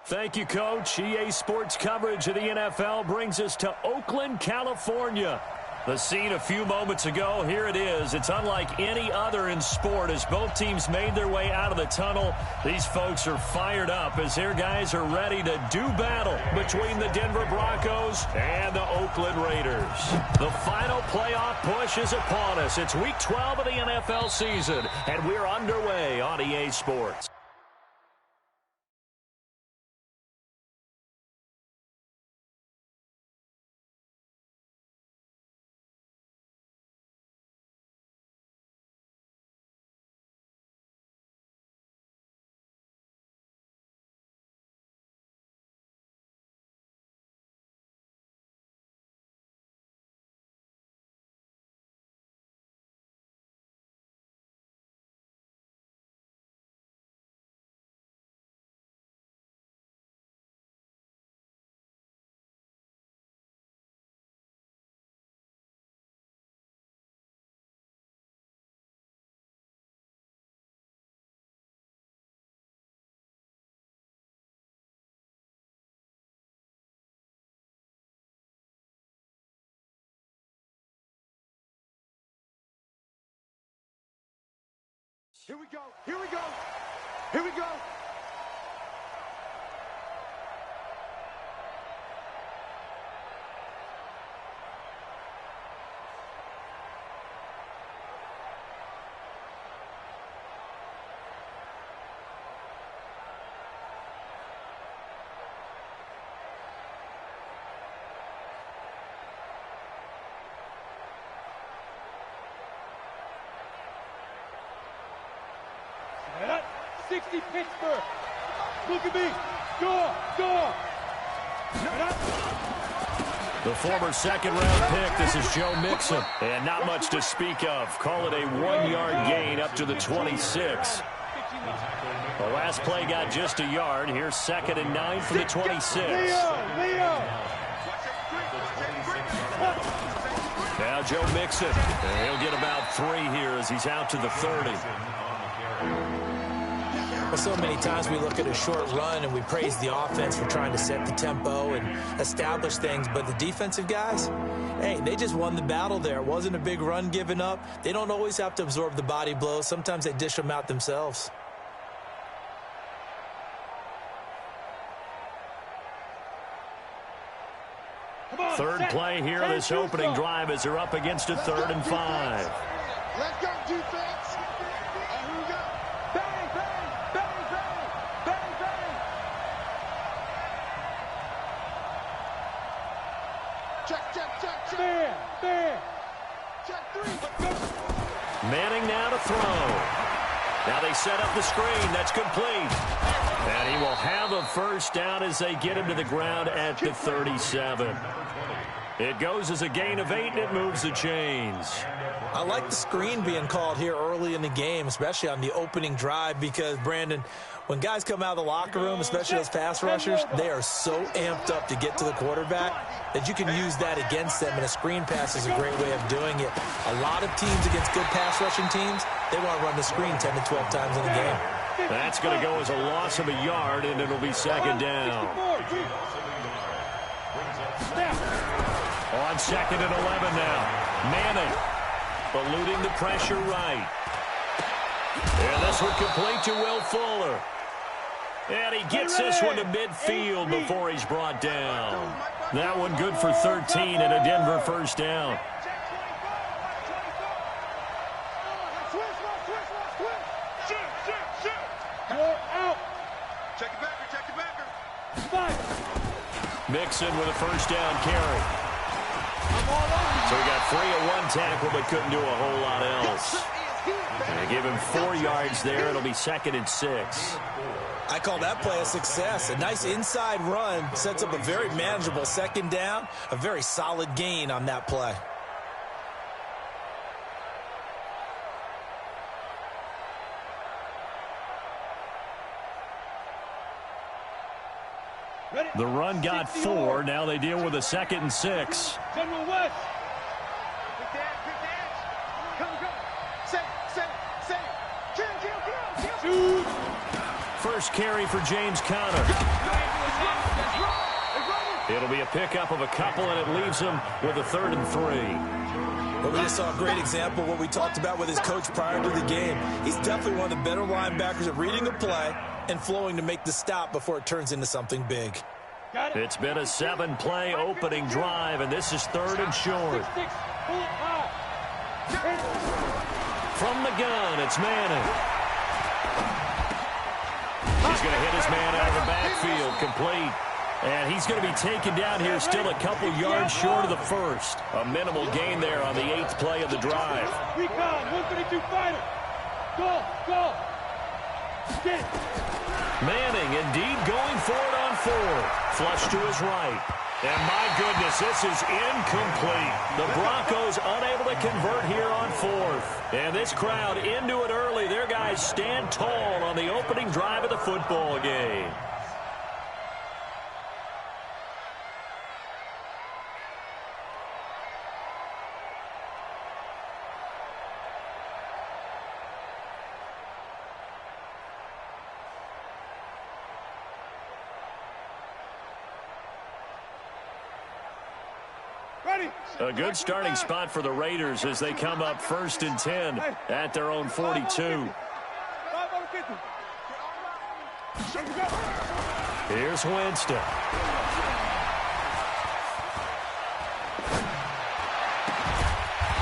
Thank you, Coach. EA Sports coverage of the NFL brings us to Oakland, California. The scene a few moments ago, here it is. It's unlike any other in sport as both teams made their way out of the tunnel. These folks are fired up as their guys are ready to do battle between the Denver Broncos and the Oakland Raiders. The final playoff push is upon us. It's Week 12 of the NFL season, and we're underway on EA Sports. Here we go. Here we go. Here we go. And up, 60 Pittsburgh. Look at me. Score, score. And up. The former second-round pick, this is Joe Mixon. And not much to speak of. Call it a one-yard gain up to the 26. The last play got just a yard. Here's 2nd and 9 from the 26. Leo. Now Joe Mixon. And he'll get about 3 here as he's out to the 30. So many times we look at a short run and we praise the offense for trying to set the tempo and establish things, but the defensive guys, hey, they just won the battle there. It wasn't a big run given up. They don't always have to absorb the body blows. Sometimes they dish them out themselves. Third play here on this opening drive as they're up against a 3rd and 5. Let's go, defense. And here we go. Bang, bang, bang, bang, bang, bang. Check, check, check, check. There. Check 3. Manning now to throw. Now they set up the screen. That's complete. And he will have a first down as they get him to the ground at the 37. It goes as a gain of 8, and it moves the chains. I like the screen being called here early in the game, especially on the opening drive, because, Brandon, when guys come out of the locker room, especially those pass rushers, they are so amped up to get to the quarterback that you can use that against them, and a screen pass is a great way of doing it. A lot of teams against good pass rushing teams, they want to run the screen 10 to 12 times in a game. That's going to go as a loss of a yard, and it'll be 2nd down. On 2nd and 11 now. Manning eluding the pressure right. And this one complete to Will Fuller. And he gets this one to midfield before he's brought down. That one good for 13 and a Denver first down. Mixon with a first down carry. So he got 3 at 1 tackle, but couldn't do a whole lot else. They give him 4 yards there. It'll be 2nd and 6. I call that play a success. A nice inside run sets up a very manageable 2nd down. A very solid gain on that play. The run got 4. Now they deal with a 2nd and 6. General West. Big dance. Come. Say. Kill. Shoot. First carry for James Conner. It'll be a pickup of a couple, and it leaves him with a 3rd and 3. Well, we just saw a great example of what we talked about with his coach prior to the game. He's definitely one of the better linebackers at reading a play and flowing to make the stop before it turns into something big. It's been a 7-play opening drive, and this is 3rd and short. From the gun, it's Manning. He's going to hit his man out of the backfield, complete. And he's going to be taken down here, still a couple yards short of the first. A minimal gain there on the 8th play of the drive. Recon, 132 fighter. Go. Get. Manning indeed going for it on 4th. Flush to his right. And my goodness, this is incomplete. The Broncos unable to convert here on 4th. And this crowd into it early. Their guys stand tall on the opening drive of the football game. A good starting spot for the Raiders as they come up 1st and 10 at their own 42. Here's Winston.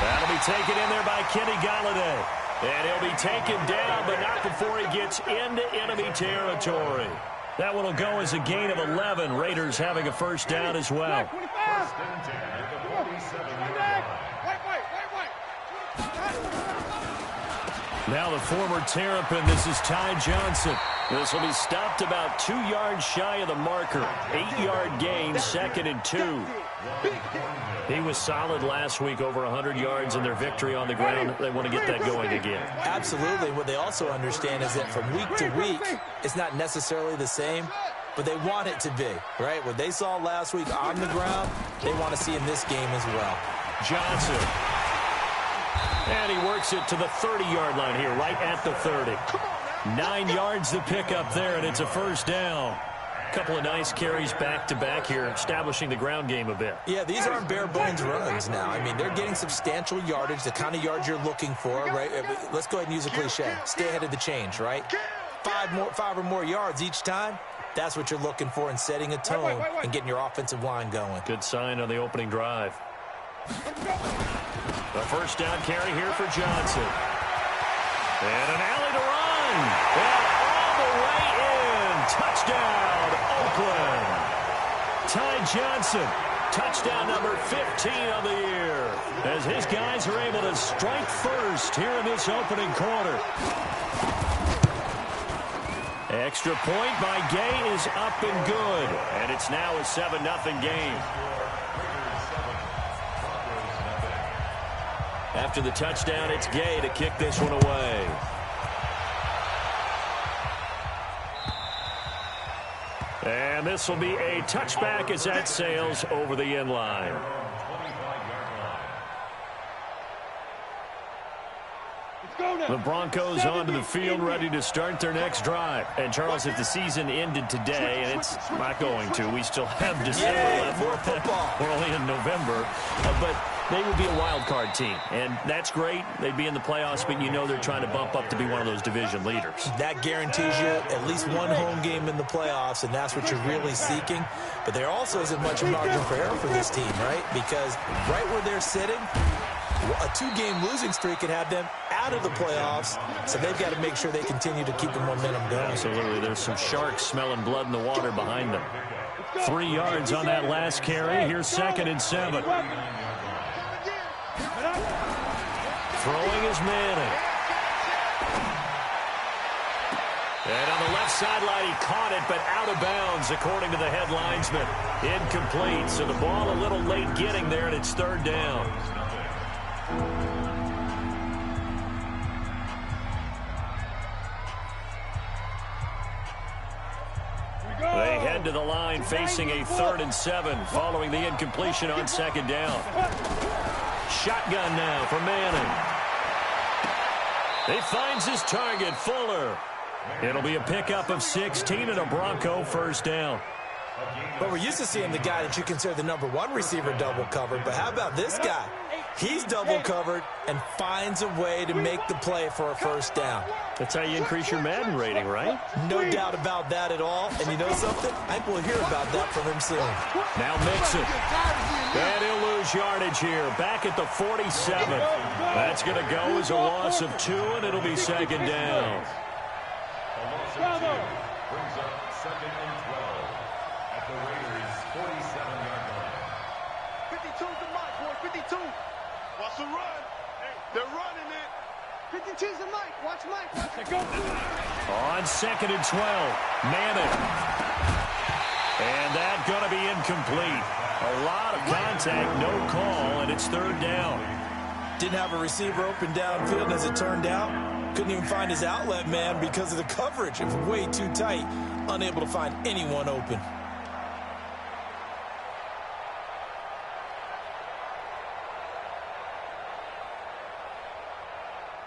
That'll be taken in there by Kenny Golladay. And he'll be taken down, but not before he gets into enemy territory. That one will go as a gain of 11. Raiders having a 1st down as well. Now the former Terrapin, this is Ty Johnson. This will be stopped about 2 yards shy of the marker. 8-yard gain, 2nd and 2. He was solid last week, over 100 yards in their victory on the ground. They want to get that going again. Absolutely. What they also understand is that from week to week, it's not necessarily the same, but they want it to be, right? What they saw last week on the ground, they want to see in this game as well. Johnson. And he works it to the 30-yard line here, right at the 30. 9 yards to pick up there, and it's a 1st down. Couple of nice carries back-to-back here, establishing the ground game a bit. Yeah, these aren't bare-bones runs now. I mean, they're getting substantial yardage, the kind of yards you're looking for, right? Let's go ahead and use a cliche. Stay ahead of the change, right? 5 or more yards each time. That's what you're looking for in setting a tone and getting your offensive line going. Good sign on the opening drive. The 1st down carry here for Johnson. And an alley to run. And all the way in. Touchdown, Oakland. Ty Johnson, touchdown number 15 of the year. As his guys are able to strike first here in this opening quarter. Extra point by Gay is up and good. And it's now a 7-0 game. After the touchdown, it's Gay to kick this one away. And this will be a touchback as that sails over the end line. The Broncos onto the field, ready to start their next drive. And, Charles, if the season ended today, and it's not going to, we still have December left. More football. We're only in November. But they would be a wild card team, and that's great. They'd be in the playoffs, but you know they're trying to bump up to be one of those division leaders. That guarantees you at least one home game in the playoffs, and that's what you're really seeking. But there also isn't much margin for error for this team, right? Because right where they're sitting, a 2-game losing streak could have them out of the playoffs, so they've got to make sure they continue to keep the momentum going. Absolutely. There's some sharks smelling blood in the water behind them. 3 yards on that last carry. Here's 2nd and 7. Throwing is Manning. And on the left sideline, he caught it, but out of bounds, according to the head linesman. Incomplete, so the ball a little late getting there, and it's 3rd down. They head to the line facing a 3rd and 7 following the incompletion on 2nd down. Shotgun now for Manning. He finds his target, Fuller. It'll be a pickup of 16 and a Bronco first down. But we're used to seeing the guy that you consider the #1 receiver double covered. But how about this guy? He's double covered and finds a way to make the play for a first down. That's how you increase your Madden rating, right? No doubt about that at all. And you know something? I think we'll hear about that from him soon. Now Mixon. And he'll lose yardage here. Back at the 47. That's going to go as a loss of 2, and it'll be second down. Brings up second and 12 at the Raiders' 47-yard line. 52's the mark, boy. 52. Watch the run. They're running it. 52's the mic. Watch Mike. On second and 12. Manning. And that's going to be incomplete. A lot of contact, no call, and it's third down. Didn't have a receiver open downfield, as it turned out. Couldn't even find his outlet man because of the coverage. It was way too tight. Unable to find anyone open.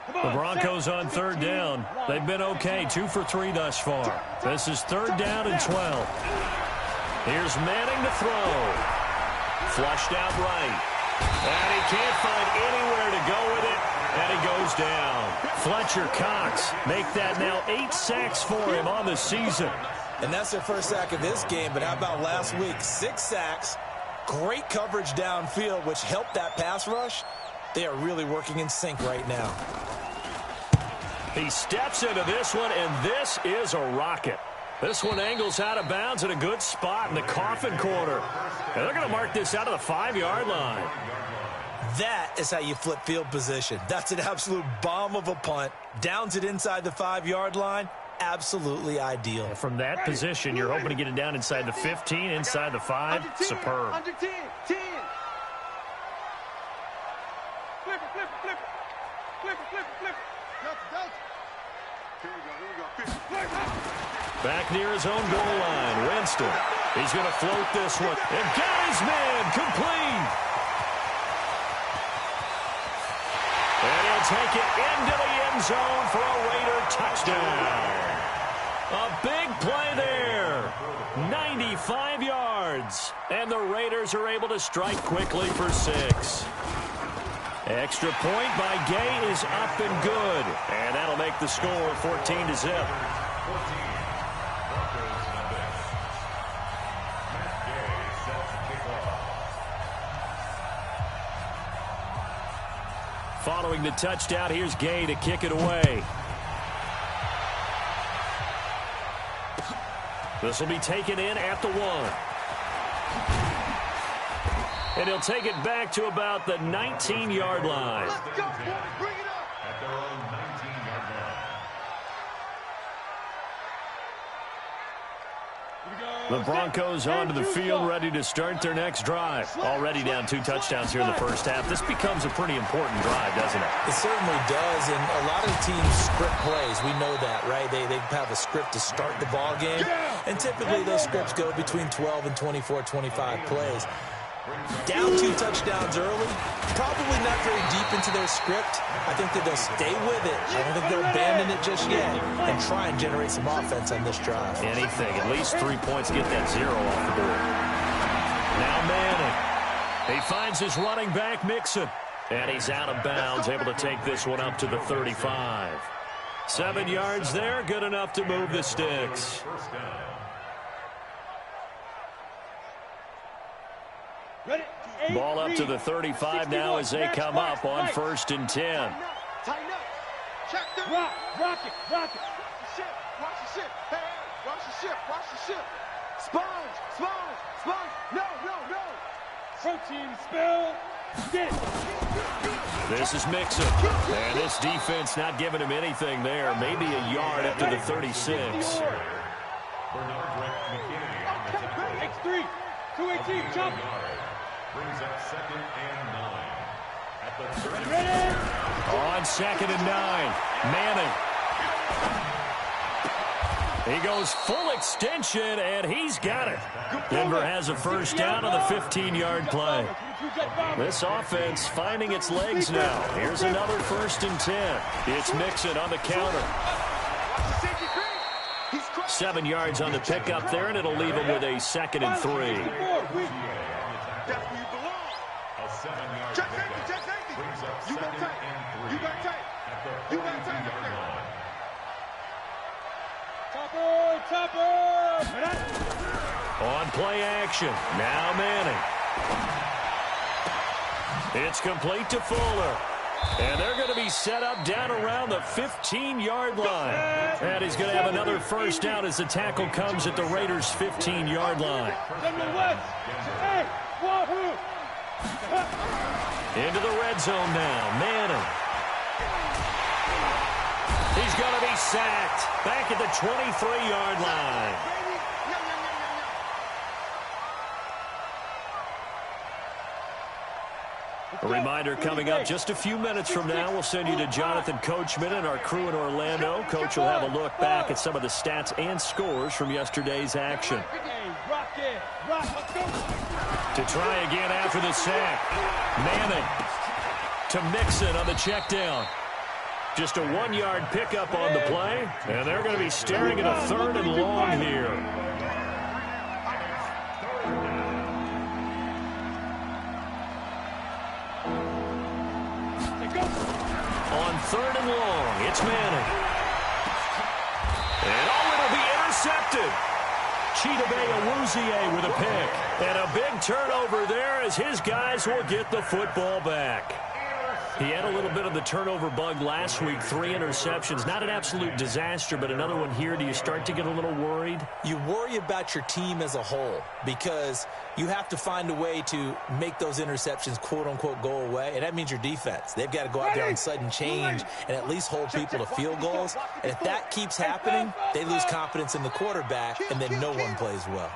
The Broncos on third down. They've been okay, 2 for 3 thus far. This is third down and 12. Here's Manning to throw. Flushed out right. And he can't find anywhere to go with it. And he goes down. Fletcher Cox make that now 8 sacks for him on the season. And that's their first sack of this game. But how about last week? 6 sacks. Great coverage downfield, which helped that pass rush. They are really working in sync right now. He steps into this one, and this is a rocket. This one angles out of bounds in a good spot in the coffin corner. And they're going to mark this out of the 5-yard line. That is how you flip field position. That's an absolute bomb of a punt. Downs it inside the 5-yard line. Absolutely ideal. From that position, you're hoping to get it down inside the 15, inside the 5. Superb. Under 10. 10. Flip it, flip it, flip it. Flip it, flip it, flip it. Delta. Here we go. Back near his own goal line, Winston. He's going to float this one. And got his man complete. And he'll take it into the end zone for a Raider touchdown. A big play there. 95 yards. And the Raiders are able to strike quickly for 6. Extra point by Gay is up and good. And that'll make the score 14-0. Following the touchdown, here's Gay to kick it away. This will be taken in at the 1. And he'll take it back to about the 19-yard line. Let's go, boy. Bring it up. At their own 19-yard line. The Broncos onto the field, ready to start their next drive. Already down 2 touchdowns here in the first half. This becomes a pretty important drive, doesn't it? It certainly does, and a lot of the teams script plays. We know that, right? They have a script to start the ball game, and typically those scripts go between 12 and 24, 25 plays. Down 2 touchdowns early, probably not very deep into their script. I think that they'll stay with it. I don't think they'll abandon it just yet and try and generate some offense on this drive. Anything, at least 3 points, get that 0 off the board. Now Manning. He finds his running back, Mixon. And he's out of bounds, able to take this one up to the 35. 7 yards there, good enough to move the sticks. Ball up to the 35 now as they come up on 1st and 10. Tighten up. Check them. Rock it. Watch the ship. Hey, watch the ship. Sponge. No. Protein spill. Get. This is Mixon. And this defense not giving him anything there. Maybe a yard up to the 36. X3. 218. Jump. Brings up 2nd and 9. At the 30. Ready? On 2nd and 9. Manning. He goes full extension, and he's got it. Denver has a first down on the 15-yard play. This offense finding its legs now. Here's another 1st and 10. It's Mixon on the counter. Watch the safety green. 7 yards on the pickup there, and it'll leave him with a 2nd and 3. That's where you belong. A 7-yard Check pickup safety, check safety. brings up You got 2nd tight. and 3 You got tight. at the You got tight. 42-yard line. Chopper! On play action, now Manning. It's complete to Fuller. And they're going to be set up down around the 15-yard line. And he's going to have another first down as the tackle comes at the Raiders' 15-yard line. Into the red zone now, Manning. He's going to be sacked back at the 23-yard line. A reminder coming up just a few minutes from now, we'll send you to Jonathan Coachman and our crew in Orlando. Coach will have a look back at some of the stats and scores from yesterday's action. To try again after the sack. Manning to Mixon on the check down. Just a 1-yard pickup on the play, and they're going to be staring at a 3rd and long here. On 3rd and long, it's Manning. And it'll be intercepted. Chidobe Awuzie with a pick. And a big turnover there as his guys will get the football back. He had a little bit of the turnover bug last week, 3 interceptions. Not an absolute disaster, but another one here. Do you start to get a little worried? You worry about your team as a whole because you have to find a way to make those interceptions, quote-unquote, go away, and that means your defense. They've got to go out there on sudden change and at least hold people to field goals. And if that keeps happening, they lose confidence in the quarterback, and then no one plays well.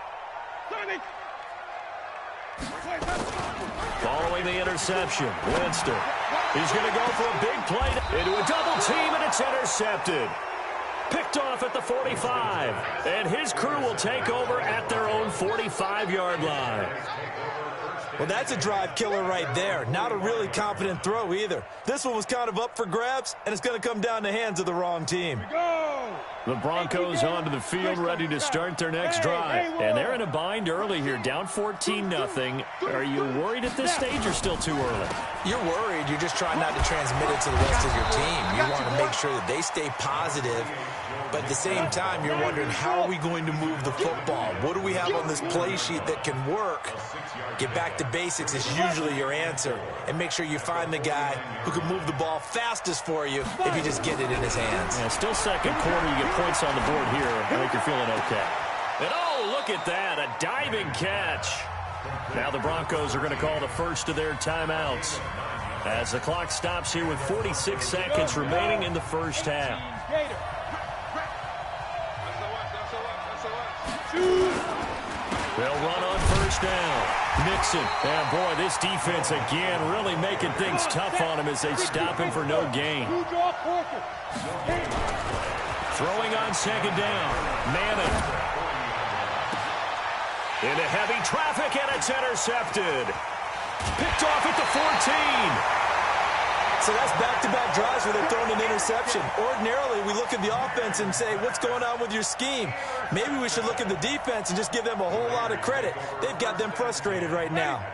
Following the interception, Winston. He's going to go for a big play into a double team, and it's intercepted. Picked off at the 45, and his crew will take over at their own 45-yard line. Well, that's a drive killer right there. Not a really confident throw either. This one was kind of up for grabs, and it's going to come down the hands of the wrong team. The Broncos onto the field, ready to start their next drive. And they're in a bind early here, down 14-0. Are you worried at this stage or still too early? You're worried. You're just trying not to transmit it to the rest of your team. You want to make sure that they stay positive. But at the same time, you're wondering, how are we going to move the football? What do we have on this play sheet that can work? Get back to basics is usually your answer. And make sure you find the guy who can move the ball fastest for you if you just get it in his hands. Yeah, still second quarter. You get points on the board here. I think you're feeling okay. And oh, look at that. A diving catch. Now the Broncos are going to call the first of their timeouts as the clock stops here with 46 seconds remaining in the first half. They'll run on first down. Mixon. And boy, this defense again really making things tough on him as they stop him for no gain. Throwing on second down. Manning. Into heavy traffic, and it's intercepted. Picked off at the 14. So that's back-to-back drives where they're throwing an interception. Ordinarily, we look at the offense and say, what's going on with your scheme? Maybe we should look at the defense and just give them a whole lot of credit. They've got them frustrated right now.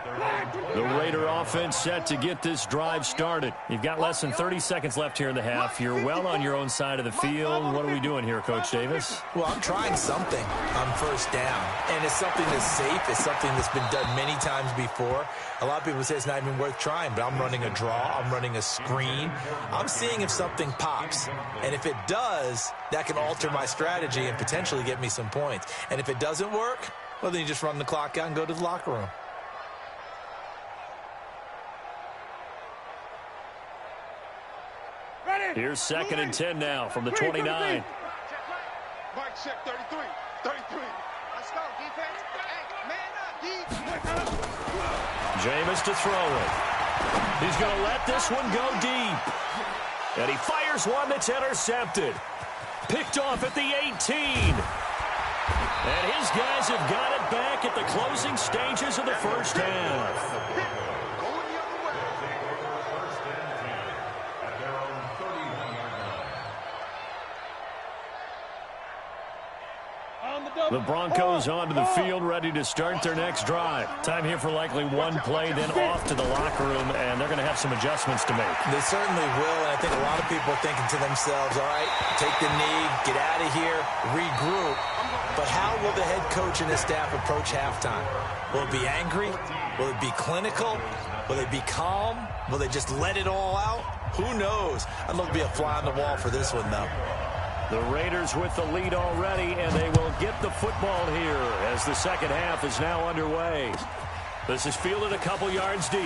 The Raider offense set to get this drive started. You've got less than 30 seconds left here in the half. You're well on your own side of the field. What are we doing here, Coach Davis? Well, I'm trying something on first down. And it's something that's safe. It's something that's been done many times before. A lot of people say it's not even worth trying, but I'm running a draw. I'm running a screen. I'm seeing if something pops. And if it does, that can alter my strategy and potentially get me some points. And if it doesn't work, well, then you just run the clock out and go to the locker room. Here's 2nd and 10 now from the 29. Mike check 33. 33. Let's go, defense. Hey, man up, Jameis to throw it. He's going to let this one go deep. And he fires one that's intercepted. Picked off at the 18. And his guys have got it back at the closing stages of the first half. The Broncos onto the field, ready to start their next drive. Time here for likely one play, then off to the locker room, and they're going to have some adjustments to make. They certainly will, and I think a lot of people are thinking to themselves, all right, take the knee, get out of here, regroup. But how will the head coach and his staff approach halftime? Will it be angry? Will it be clinical? Will they be calm? Will they just let it all out? Who knows? I'd love to be a fly on the wall for this one, though. The Raiders with the lead already, and they will get the football here as the second half is now underway. This is fielded a couple yards deep.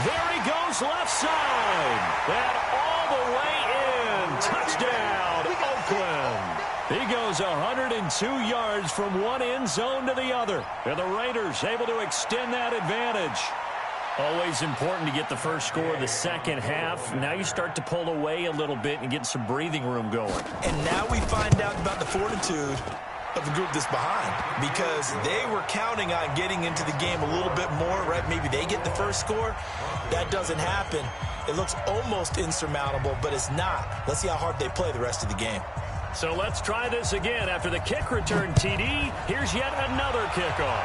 There he goes, left side. And all the way in. Touchdown, Oakland. He goes 102 yards from one end zone to the other. And the Raiders able to extend that advantage. Always important to get the first score of the second half. Now you start to pull away a little bit and get some breathing room going. And now we find out about the fortitude of the group that's behind, because they were counting on getting into the game a little bit more, right? Maybe they get the first score. That doesn't happen. It looks almost insurmountable, but it's not. Let's see how hard they play the rest of the game. So let's try this again. After the kick return TD, here's yet another kickoff.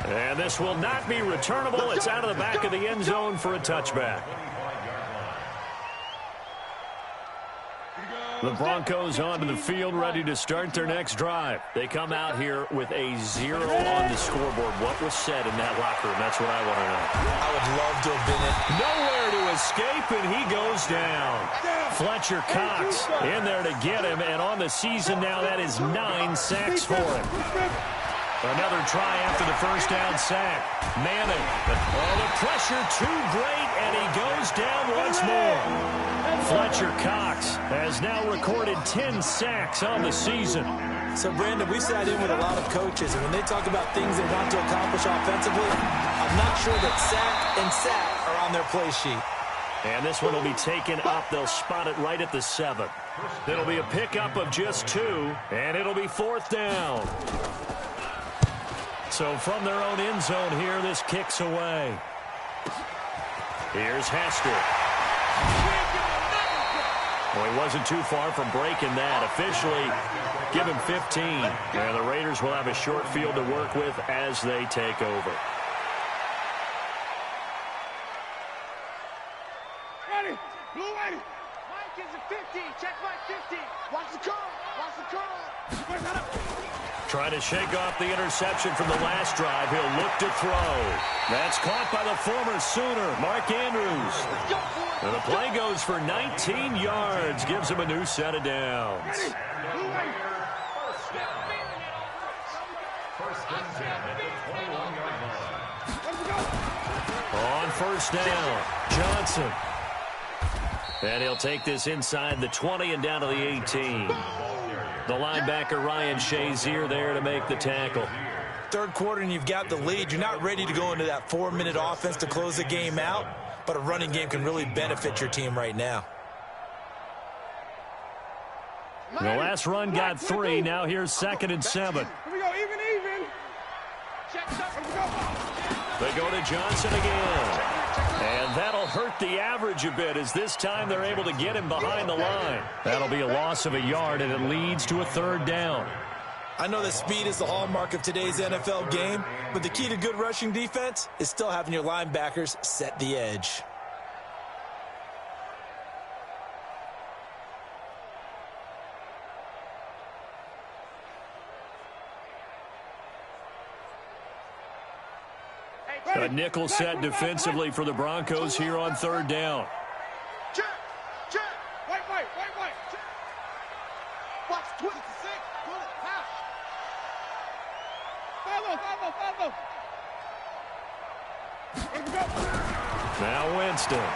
And this will not be returnable. It's out of the back of the end zone for a touchback. The Broncos onto the field, ready to start their next drive. They come out here with a 0 on the scoreboard. What was said in that locker room? That's what I want to know. I would love to have been in. Nowhere to escape, and he goes down. Fletcher Cox in there to get him, and on the season now, that is 9 sacks for him. Another try after the first down sack. Manning. Oh, the pressure too great, and he goes down once more. Fletcher Cox has now recorded 10 sacks on the season. So, Brandon, we sat in with a lot of coaches, and when they talk about things they want to accomplish offensively, I'm not sure that sack and sack are on their play sheet. And this one will be taken up. They'll spot it right at the 7. It'll be a pickup of just 2, and it'll be 4th down. So from their own end zone here, this kicks away. Here's Hester. Well, he wasn't too far from breaking that. Officially, give him 15. And the Raiders will have a short field to work with as they take over. Ready, blue ready. Mike is a 50. Check Mike 50. Watch the curl. Watch the curl. Trying to shake off the interception from the last drive. He'll look to throw. That's caught by the former Sooner, Mark Andrews. And the play goes for 19 yards. Gives him a new set of downs. First and 10 at the 21-yard line. On first down, Johnson. And he'll take this inside the 20 and down to the 18. The linebacker, Ryan Shazier, there to make the tackle. Third quarter and you've got the lead. You're not ready to go into that 4-minute offense to close the game out, but a running game can really benefit your team right now. The last run got 3. Now here's 2nd and 7. Here we go, even. They go to Johnson again. And that'll hurt the average a bit, as this time they're able to get him behind the line. That'll be a loss of a yard, and it leads to a 3rd down. I know that speed is the hallmark of today's NFL game, but the key to good rushing defense is still having your linebackers set the edge. A nickel set defensively for the Broncos here on 3rd down. Check. Wait. Check. Watch, 26. Pull it, pass. Follow. Here we go. Now Winston.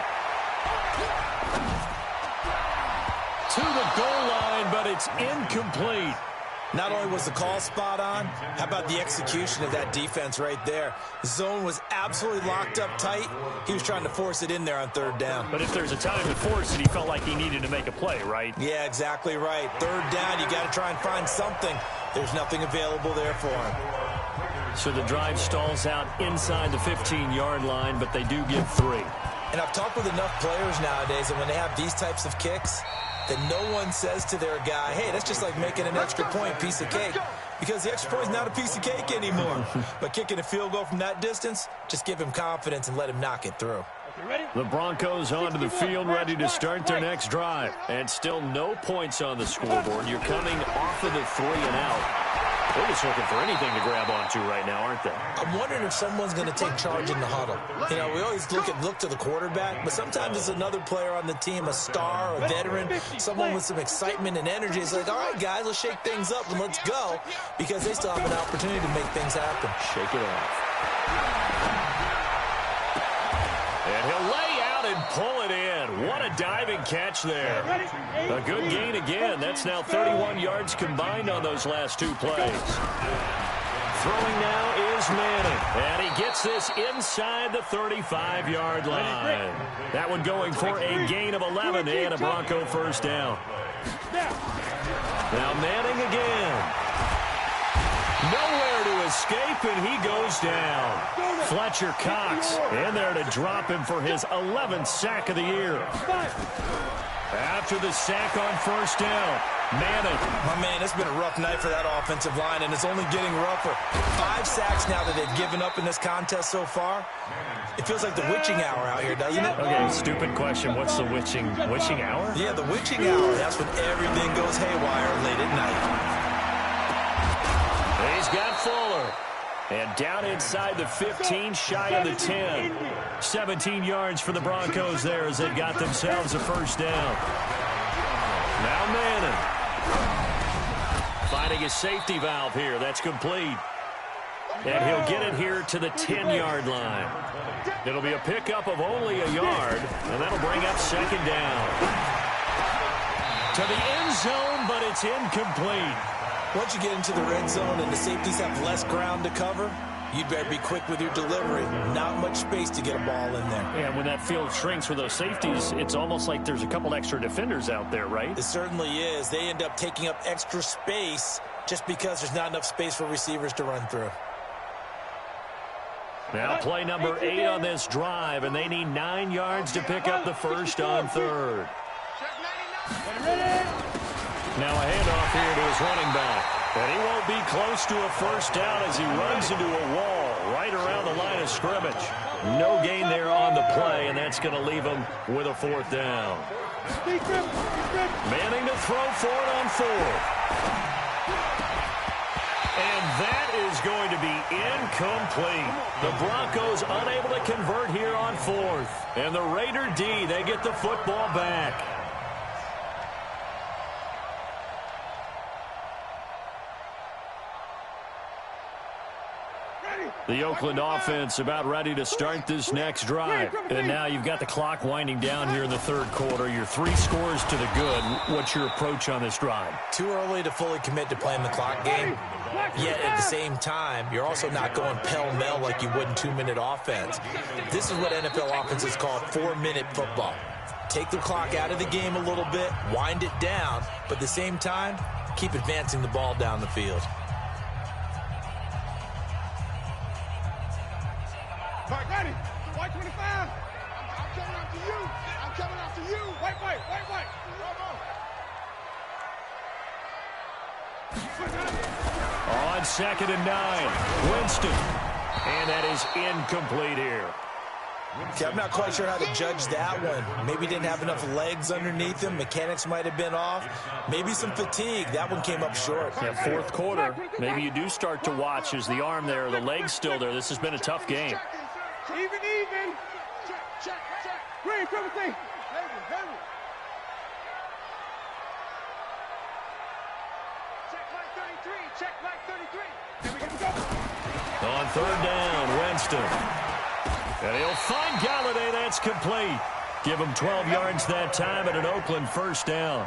To the goal line, but it's incomplete. Not only was the call spot on, how about the execution of that defense right there? Zone was absolutely locked up tight. He was trying to force it in there on 3rd down. But if there's a time to force it, he felt like he needed to make a play, right? Yeah, exactly right. 3rd down, you got to try and find something. There's nothing available there for him. So the drive stalls out inside the 15-yard line, but they do give 3. And I've talked with enough players nowadays, and when they have these types of kicks, that no one says to their guy, hey, that's just like making an extra point, piece of cake. Because the extra point is not a piece of cake anymore. But kicking a field goal from that distance, just give him confidence and let him knock it through. The Broncos onto the field, ready to start their next drive. And still no points on the scoreboard. You're coming off of the 3 and out. They're just looking for anything to grab onto right now, aren't they? I'm wondering if someone's going to take charge in the huddle. You know, we always look to the quarterback, but sometimes it's another player on the team, a star, a veteran, someone with some excitement and energy. It's like, all right, guys, let's shake things up and let's go, because they still have an opportunity to make things happen. Shake it off. And he'll lay out and pull it in. What a diving catch there. A good gain again. That's now 31 yards combined on those last 2 plays. Throwing now is Manning. And he gets this inside the 35-yard line. That one going for a gain of 11 and a Bronco first down. Now Manning again. Nowhere to escape, and he goes down. Fletcher Cox in there to drop him for his 11th sack of the year. After the sack on first down, Manning. My man, it's been a rough night for that offensive line, and it's only getting rougher. 5 sacks now that they've given up in this contest so far. It feels like the witching hour out here, doesn't it? Okay, stupid question. What's the witching hour? Yeah, the witching hour. That's when everything goes haywire late at night. He's got Fuller. And down inside the 15, shy of the 10. 17 yards for the Broncos there as they've got themselves a first down. Now Manning. Finding a safety valve here. That's complete. And he'll get it here to the 10-yard line. It'll be a pickup of only a yard, and that'll bring up second down. To the end zone, but it's incomplete. Once you get into the red zone and the safeties have less ground to cover, you'd better be quick with your delivery. Not much space to get a ball in there. Yeah, when that field shrinks with those safeties, it's almost like there's a couple extra defenders out there, right? It certainly is. They end up taking up extra space just because there's not enough space for receivers to run through. Now play number 8 on this drive, and they need 9 yards to pick up the first on third. Now a handoff here to his running back. And he won't be close to a first down as he runs into a wall right around the line of scrimmage. No gain there on the play, and that's going to leave him with a 4th down. Manning to throw for it on 4th. And that is going to be incomplete. The Broncos unable to convert here on 4th. And the Raider D, they get the football back. The Oakland offense about ready to start this next drive. And now you've got the clock winding down here in the 3rd quarter. You're 3 scores to the good. What's your approach on this drive? Too early to fully commit to playing the clock game. Yet at the same time, you're also not going pell-mell like you would in 2-minute offense. This is what NFL offenses call 4-minute football. Take the clock out of the game a little bit, wind it down, but at the same time, keep advancing the ball down the field. Ready? White 25. I'm coming after you. I'm coming after you. White. On 2nd and 9, Winston. And that is incomplete here. Okay, I'm not quite sure how to judge that one. Maybe didn't have enough legs underneath him. Mechanics might have been off. Maybe some fatigue. That one came up short. Yeah, 4th quarter. Maybe you do start to watch. Is the arm there, the leg's still there? This has been a tough game. Even. Check. Green, come with me. Heavy. Check like 33. Here we go. On 3rd down, Winston. And he'll find Galladay. That's complete. Give him 12 yards that time at an Oakland first down.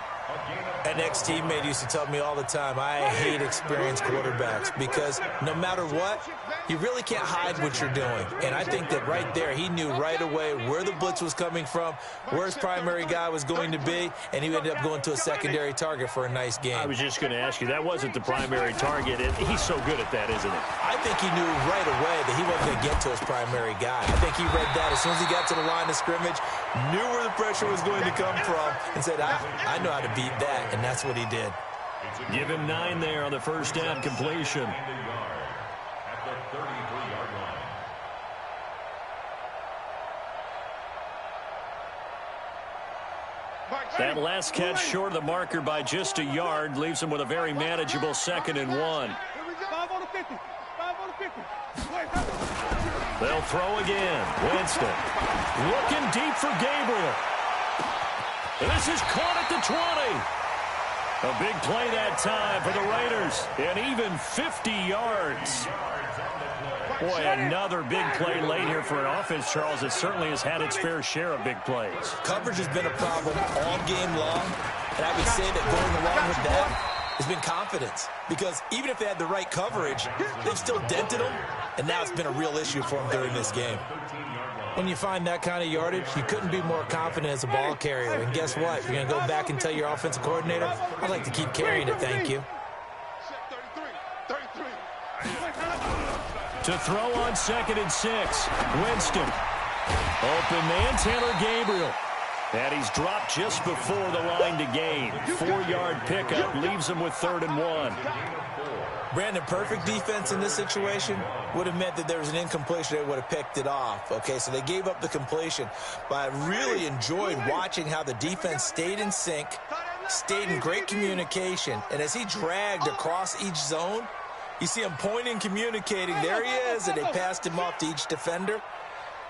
An ex-teammate used to tell me all the time, I hate experienced quarterbacks because no matter what, you really can't hide what you're doing. And I think that right there, he knew right away where the blitz was coming from, where his primary guy was going to be, and he ended up going to a secondary target for a nice game. I was just going to ask you, that wasn't the primary target, and he's so good at that, isn't he? I think he knew right away that he wasn't going to get to his primary guy. I think he read that as soon as he got to the line of scrimmage, knew where the pressure was going to come from, and said, I know how to beat that. And that's what he did. Give him 9 there on the first down completion. At the 33-yard line. That last catch short of the marker by just a yard leaves him with a very manageable 2nd and 1. 5 on the 50. 5 on the 50. They'll throw again. Winston looking deep for Gabriel. This is caught at the 20. A big play that time for the Raiders, and even 50 yards. Boy, another big play late here for an offense, Charles, that certainly has had its fair share of big plays. Coverage has been a problem all game long, and I would say that going along with that has been confidence, because even if they had the right coverage, they've still dented them, and now it's been a real issue for them during this game. When you find that kind of yardage, you couldn't be more confident as a ball carrier. And guess what? You're going to go back and tell your offensive coordinator, I'd like to keep carrying it, thank you. To throw on 2nd and 6. Winston. Open man, Taylor Gabriel. And he's dropped just before the line to gain. 4-yard pickup leaves him with 3rd and 1. Brandon, perfect defense in this situation would have meant that there was an incompletion. They would have picked it off. Okay, so they gave up the completion. But I really enjoyed watching how the defense stayed in sync, stayed in great communication. And as he dragged across each zone, you see him pointing, communicating. There he is, and they passed him off to each defender.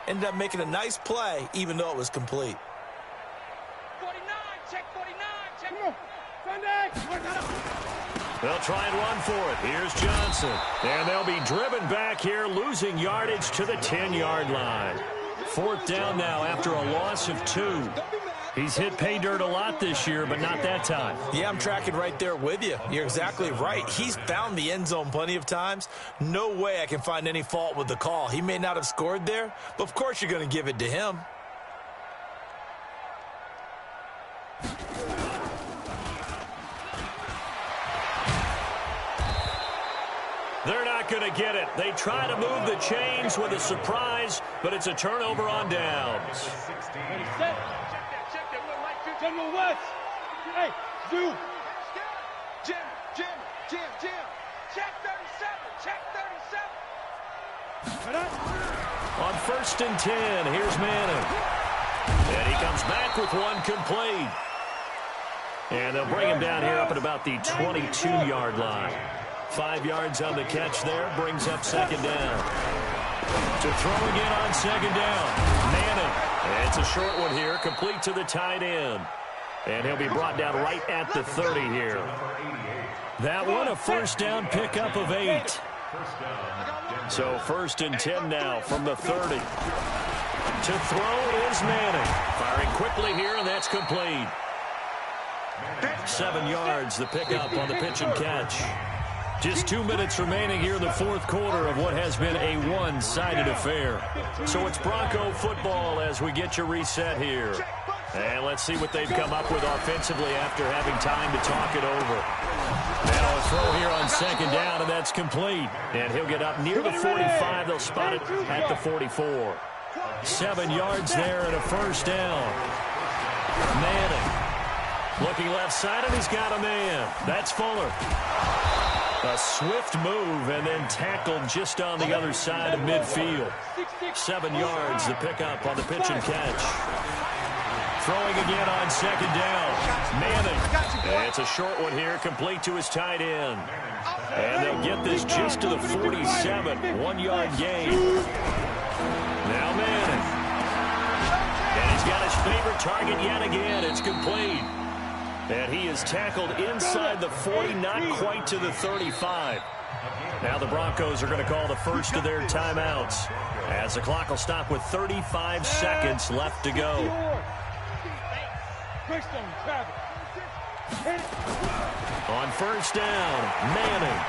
Ended up making a nice play, even though it was complete. 49, check 49, check. Sunday. They'll try and run for it. Here's Johnson. And they'll be driven back here, losing yardage to the 10-yard line. 4th down now after a loss of 2. He's hit pay dirt a lot this year, but not that time. Yeah, I'm tracking right there with you. You're exactly right. He's found the end zone plenty of times. No way I can find any fault with the call. He may not have scored there, but of course you're going to give it to him. They're not going to get it. They try to move the chains with a surprise, but it's a turnover on downs. Ready, set. Check that. General West. Hey, Zoo. Jim. Check 37. On 1st and 10, here's Manning. And he comes back with one complete. And they'll bring him down here up at about the 22-yard line. 5 yards on the catch there, brings up 2nd down. To throw again on 2nd down. Manning. And it's a short one here, complete to the tight end. And he'll be brought down right at the 30 here. That one, a 1st down pickup of 8. So 1st and 10 now from the 30. To throw is Manning. Firing quickly here, and that's complete. 7 yards, the pickup on the pitch and catch. Just 2 minutes remaining here in the 4th quarter of what has been a one-sided affair. So it's Bronco football as we get you reset here. And let's see what they've come up with offensively after having time to talk it over. Now a throw here on 2nd down, and that's complete. And he'll get up near the 45. They'll spot it at the 44. 7 yards there and a 1st down. Manning looking left side, and he's got a man. That's Fuller. A swift move and then tackled just on the other side of midfield. 7 yards, the pickup on the pitch and catch. Throwing again on 2nd down. Manning. And it's a short one here, complete to his tight end. And they'll get this just to the 47. 1-yard gain. Now Manning. And he's got his favorite target yet again. It's complete. And he is tackled inside the 40, not quite to the 35. Now the Broncos are going to call the first of their timeouts, as the clock will stop with 35 seconds left to go. On first down, Manning.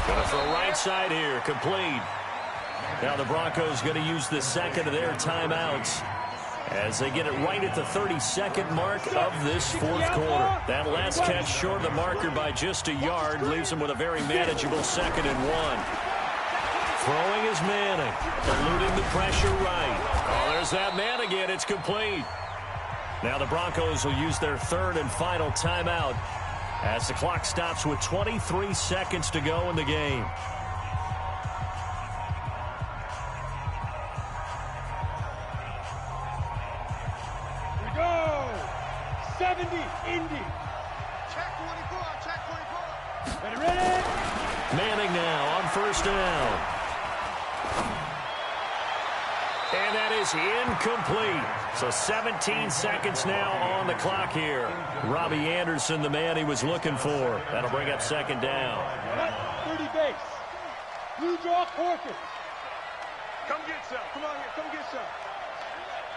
Going to throw right side here, complete. Now the Broncos going to use the second of their timeouts as they get it right at the 32nd mark of this fourth quarter. That last catch short of the marker by just a yard leaves them with a very manageable 2nd and 1. Throwing is Manning, eluding the pressure right. Oh, there's that man again. It's complete. Now the Broncos will use their 3rd and final timeout as the clock stops with 23 seconds to go in the game. Here we go. 70, Indy. Check 24, check 24. Ready. Manning now on first down. And that is incomplete. So 17 seconds now on the clock here. Robbie Anderson, the man he was looking for. That'll bring up 2nd down. 30 base. Blue draw Corker. Come get some. Come on here. Come get some.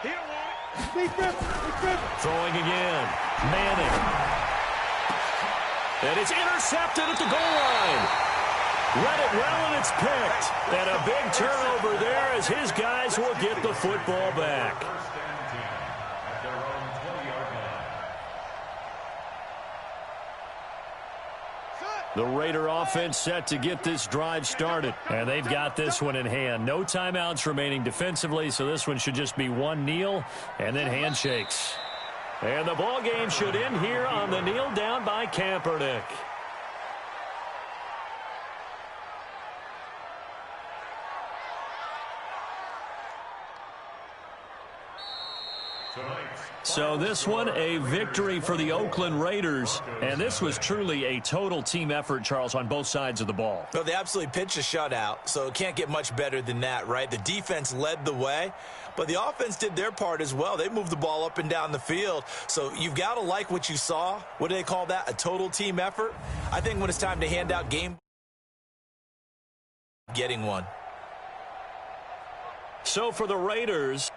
He don't want it. Big grip. Throwing again. Manning. And it's intercepted at the goal line. Read it well, and it's picked. And a big turnover there as his guys will get the football back. First and 10 at their own 20-yard line. The Raider offense set to get this drive started. And they've got this one in hand. No timeouts remaining defensively, so this one should just be one kneel and then handshakes. And the ball game should end here on the kneel down by Kaepernick. So this one, a victory for the Oakland Raiders. And this was truly a total team effort, Charles, on both sides of the ball. Well, they absolutely pitched a shutout, so it can't get much better than that, right? The defense led the way, but the offense did their part as well. They moved the ball up and down the field. So you've got to like what you saw. What do they call that? A total team effort? I think when it's time to hand out game, getting one. So for the Raiders,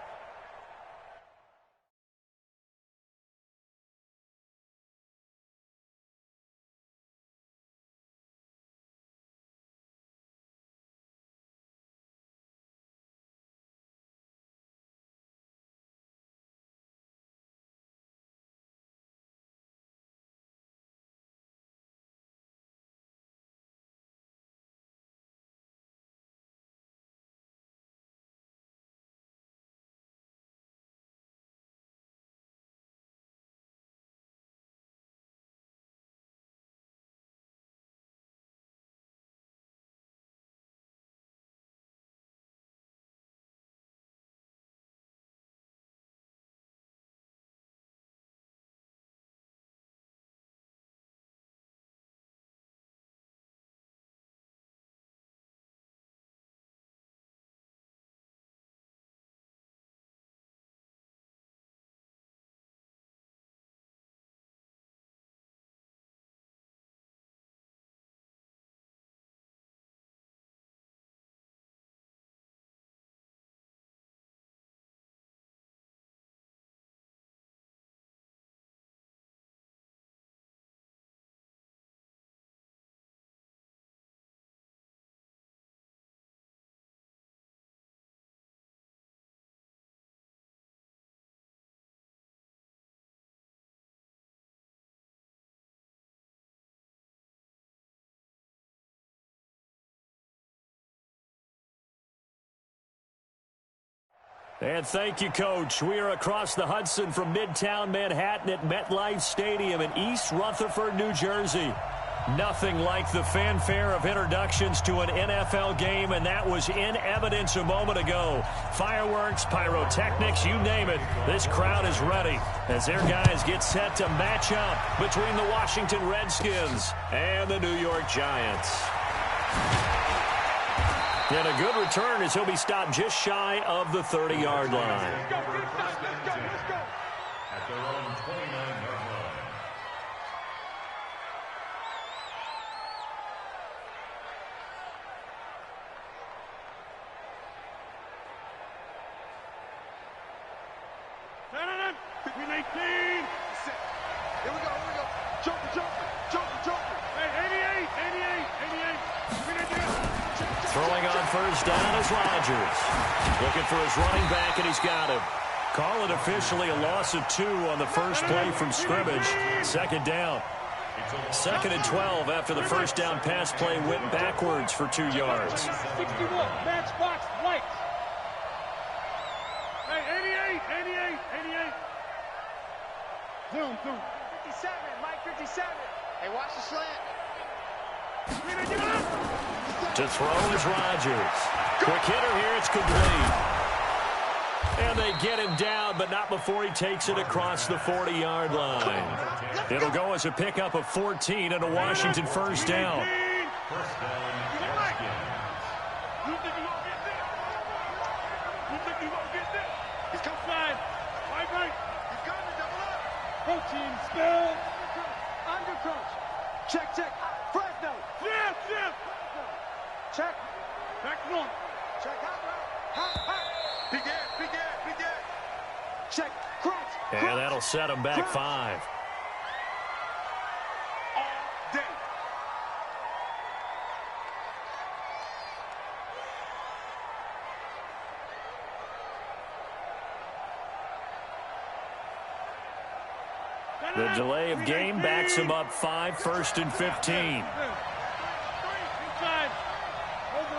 and thank you, Coach. We are across the Hudson from Midtown Manhattan at MetLife Stadium in East Rutherford, New Jersey. Nothing like the fanfare of introductions to an NFL game, and that was in evidence a moment ago. Fireworks, pyrotechnics, you name it. This crowd is ready as their guys get set to match up between the Washington Redskins and the New York Giants. And a good return as he'll be stopped just shy of the 30-yard line. At their own 29-yard line. Between 18. Here we go. Joker. Hey, 88. Throwing on first down is Rodgers. Looking for his running back, and he's got him. Call it officially a loss of 2 on the first play from scrimmage. Second down. 2nd and 12 after the first down pass play went backwards for 2 yards. 61, matchbox lights. Hey, 88. Zoom. 57, Mike 57. Hey, watch the slant. To throw is Rodgers. Quick hitter here, it's complete. And they get him down, but not before he takes it across the 40-yard line. It'll go as a pickup of 14 and a Washington first down. First down, Redskins. You think you're going to get this? He's come flying. Right. He's got to double up. Protein spill. Under crunch. Check. Fresno. Zip. Check. Back front. Check. Hot. Big air. Check. Crunch. And that'll set him back 5. All day. The delay of game backs him up 5, 1st and 15. Inside.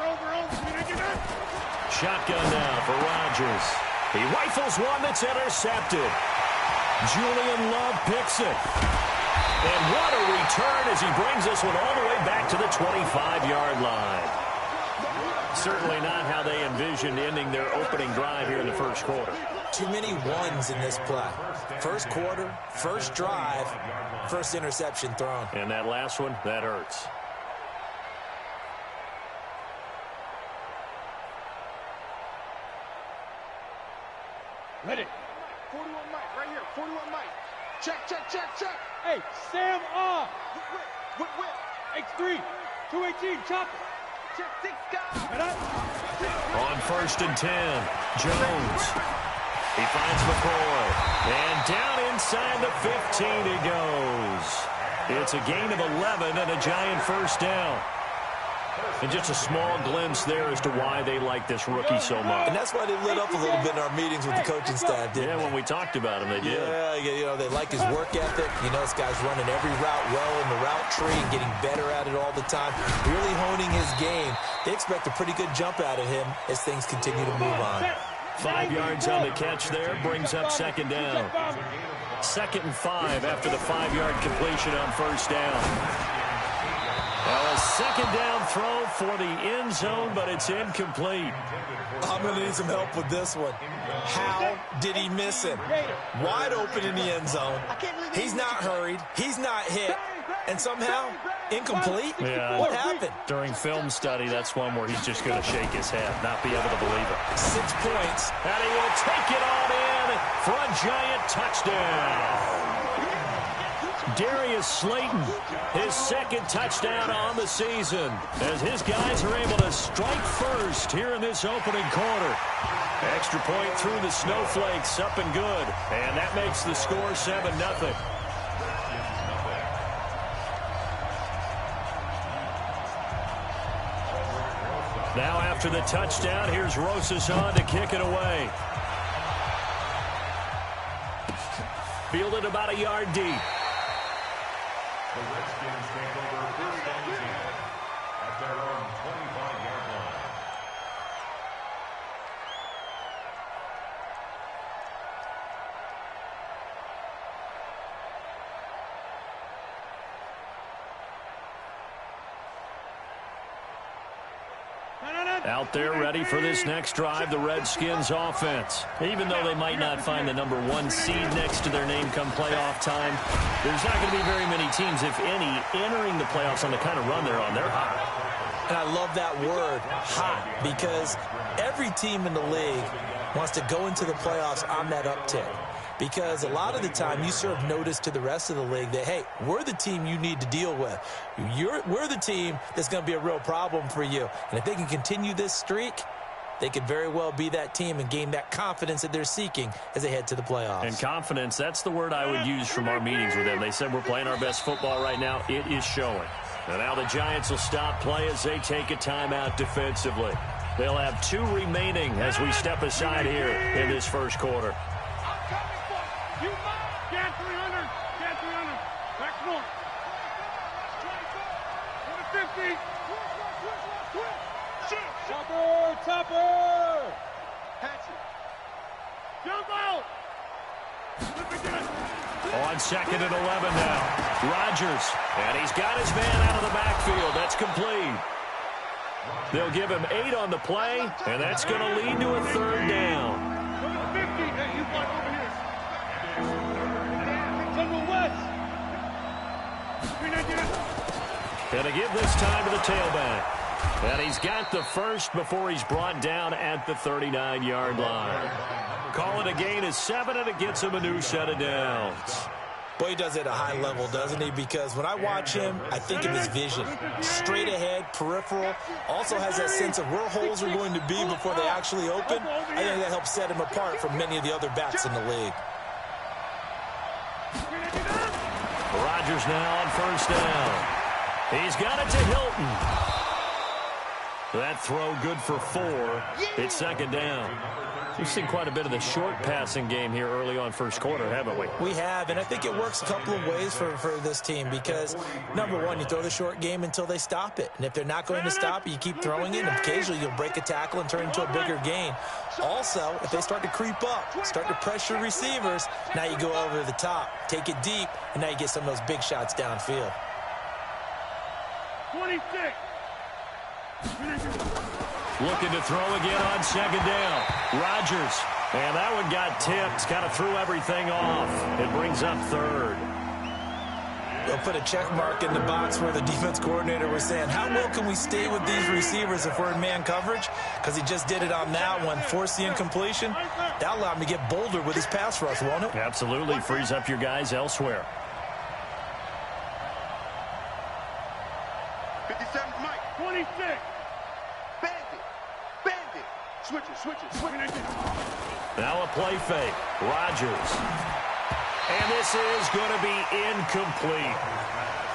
Over. Shotgun now for Rodgers. He rifles one that's intercepted. Julian Love picks it. And what a return as he brings this one all the way back to the 25-yard line. Certainly not how they envisioned ending their opening drive here in the first quarter. Too many ones in this play. First quarter, first drive, first interception thrown. And that last one, that hurts. Ready. 41 Mike, right here. 41 Mike. Check. Hey, Sam off. Whip. X3. 218. Chopper. Check 6 guys. Head up. On 1st and 10, Jones. He finds McCoy. And down inside the 15 he goes. It's a gain of 11 and a giant first down. And just a small glimpse there as to why they like this rookie so much. And that's why they lit up a little bit in our meetings with the coaching staff, didn't they? Yeah, when we talked about him, they did. Yeah, they like his work ethic. This guy's running every route well in the route tree and getting better at it all the time, really honing his game. They expect a pretty good jump out of him as things continue to move on. 5 yards on the catch there, brings up 2nd down. 2nd and 5 after the 5-yard completion on first down. Well, a 2nd down throw for the end zone, but it's incomplete. I'm going to need some help with this one. How did he miss him? Wide open in the end zone. He's not hurried. He's not hit. And somehow, incomplete? Yeah. What happened? During film study, that's one where he's just going to shake his head, not be able to believe it. 6 points. And he will take it on in for a giant touchdown. Darius Slayton, his 2nd touchdown on the season, as his guys are able to strike first here in this opening quarter. Extra point through the snowflakes, up and good. And that makes the score 7-0. Now after the touchdown, here's Rosas on to kick it away. Fielded about a yard deep. The Redskins take over 1st and 10 at their own 25-yard line. Out there ready for this next drive, the Redskins offense. Even though they might not find the number 1 seed next to their name come playoff time, there's not going to be very many teams, if any, entering the playoffs on the kind of run they're on. They're hot. And I love that word, hot, because every team in the league wants to go into the playoffs on that uptick. Because a lot of the time you serve notice to the rest of the league that, hey, we're the team you need to deal with. We're the team that's going to be a real problem for you. And if they can continue this streak, they could very well be that team and gain that confidence that they're seeking as they head to the playoffs. And confidence, that's the word I would use from our meetings with them. They said we're playing our best football right now. It is showing. And now the Giants will stop play as they take a timeout defensively. They'll have 2 remaining as we step aside here in this first quarter. Get 300. Get 300. Back north. 50. Topper. Catch it. Jump out. On 2nd and 11 now. Rodgers. And he's got his man out of the backfield. That's complete. They'll give him 8 on the play, and that's going to lead to a 3rd down. 50. Hey, you fight over here. General West. And to give this time to the tailback. And he's got the first before he's brought down at the 39-yard line. Call it a gain of 7, and it gets him a new set of downs. Boy, he does it at a high level, doesn't he? Because when I watch him, I think of his vision. Straight ahead, peripheral. Also has that sense of where holes are going to be before they actually open. I think that helps set him apart from many of the other backs in the league. Rodgers now on 1st down. He's got it to Hilton. That throw good for 4. It's 2nd down. We've seen quite a bit of the short passing game here early on first quarter, haven't we? We have, and I think it works a couple of ways for this team because, number one, you throw the short game until they stop it. And if they're not going to stop it, you keep throwing it, and occasionally you'll break a tackle and turn it into a bigger gain. Also, if they start to creep up, start to pressure receivers, now you go over the top, take it deep, and now you get some of those big shots downfield. 26. Looking to throw again on 2nd down. Rodgers. And that one got tipped. Kind of threw everything off. It brings up 3rd. They'll put a check mark in the box where the defense coordinator was saying, how well can we stay with these receivers if we're in man coverage? Because he just did it on that one. Forced the incompletion. That allowed him to get bolder with his pass rush, won't it? Absolutely. Frees up your guys elsewhere. 57, Mike. 26. Bandit. Switch it. Now a play fake. Rodgers. And this is going to be incomplete.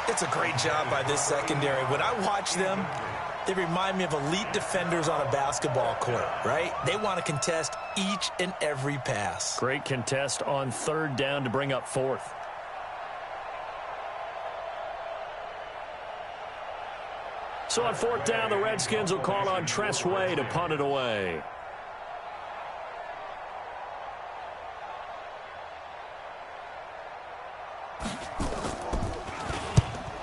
It's a great job by this secondary. When I watch them, they remind me of elite defenders on a basketball court, right? They want to contest each and every pass. Great contest on 3rd down to bring up 4th. So on 4th down, the Redskins will call on Tress Way to punt it away.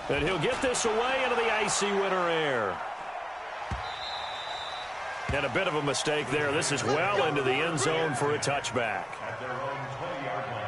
And he'll get this away into the icy winter air. And a bit of a mistake there. This is well into the end zone for a touchback. At their own 20-yard line.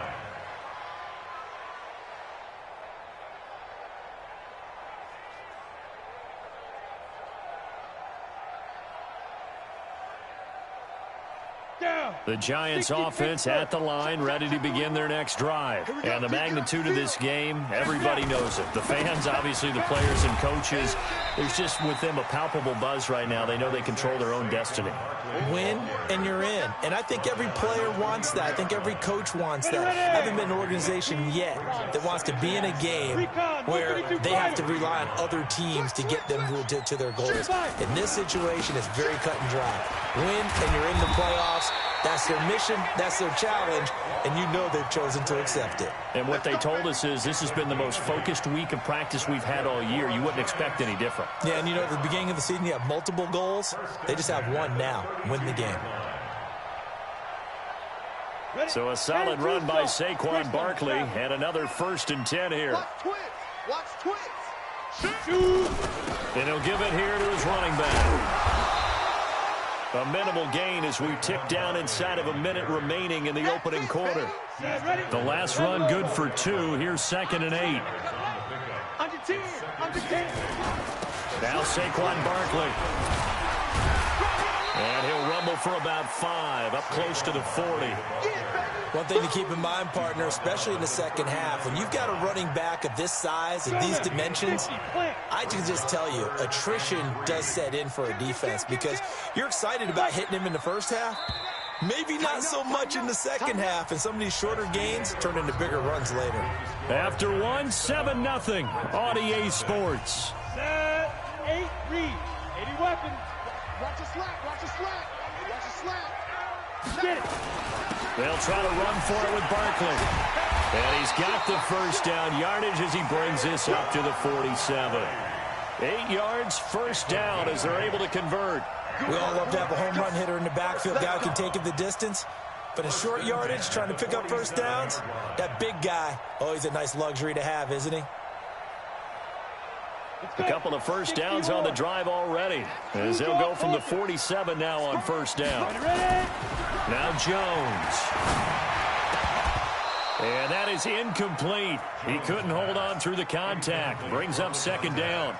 The Giants offense at the line, ready to begin their next drive. And the magnitude of this game, everybody knows it. The fans, obviously the players and coaches, there's just with them a palpable buzz right now. They know they control their own destiny. Win and you're in. And I think every player wants that. I think every coach wants that. I haven't been an organization yet that wants to be in a game where they have to rely on other teams to get them to their goals. In this situation, it's very cut and dry. Win and you're in the playoffs. That's their mission, that's their challenge, and you know they've chosen to accept it. And what they told us is this has been the most focused week of practice we've had all year. You wouldn't expect any different. Yeah, and you know, at the beginning of the season, you have multiple goals. They just have one now, win the game. So a solid run by Saquon Barkley, and another 1st and 10 here. Watch twins. And he'll give it here to his running back. A minimal gain as we tick down inside of a minute remaining in the opening quarter. The last run good for 2. Here's 2nd and 8. Under 10. Under 10. Now Saquon Barkley. And he'll rumble for about 5, up close to the 40. One thing to keep in mind, partner, especially in the second half, when you've got a running back of this size and these dimensions, I can just tell you, attrition does set in for a defense because you're excited about hitting him in the first half. Maybe not so much in the second half, and some of these shorter gains turn into bigger runs later. After 1, 7-0 on EA Sports. 8 read. 80 weapons. Watch the slack, watch the slack. Watch the slack. Get it. They'll try to run for it with Barkley. And he's got the first down yardage as he brings this up to the 47. 8 yards, first down as they're able to convert. We all love to have a home run hitter in the backfield, guy who can take it the distance. But in short yardage, trying to pick up first downs, that big guy, always a nice luxury to have, isn't he? A couple of first downs on the drive already, as they'll go from the 47 now on first down. Now Jones. And that is incomplete. He couldn't hold on through the contact. Brings up second down.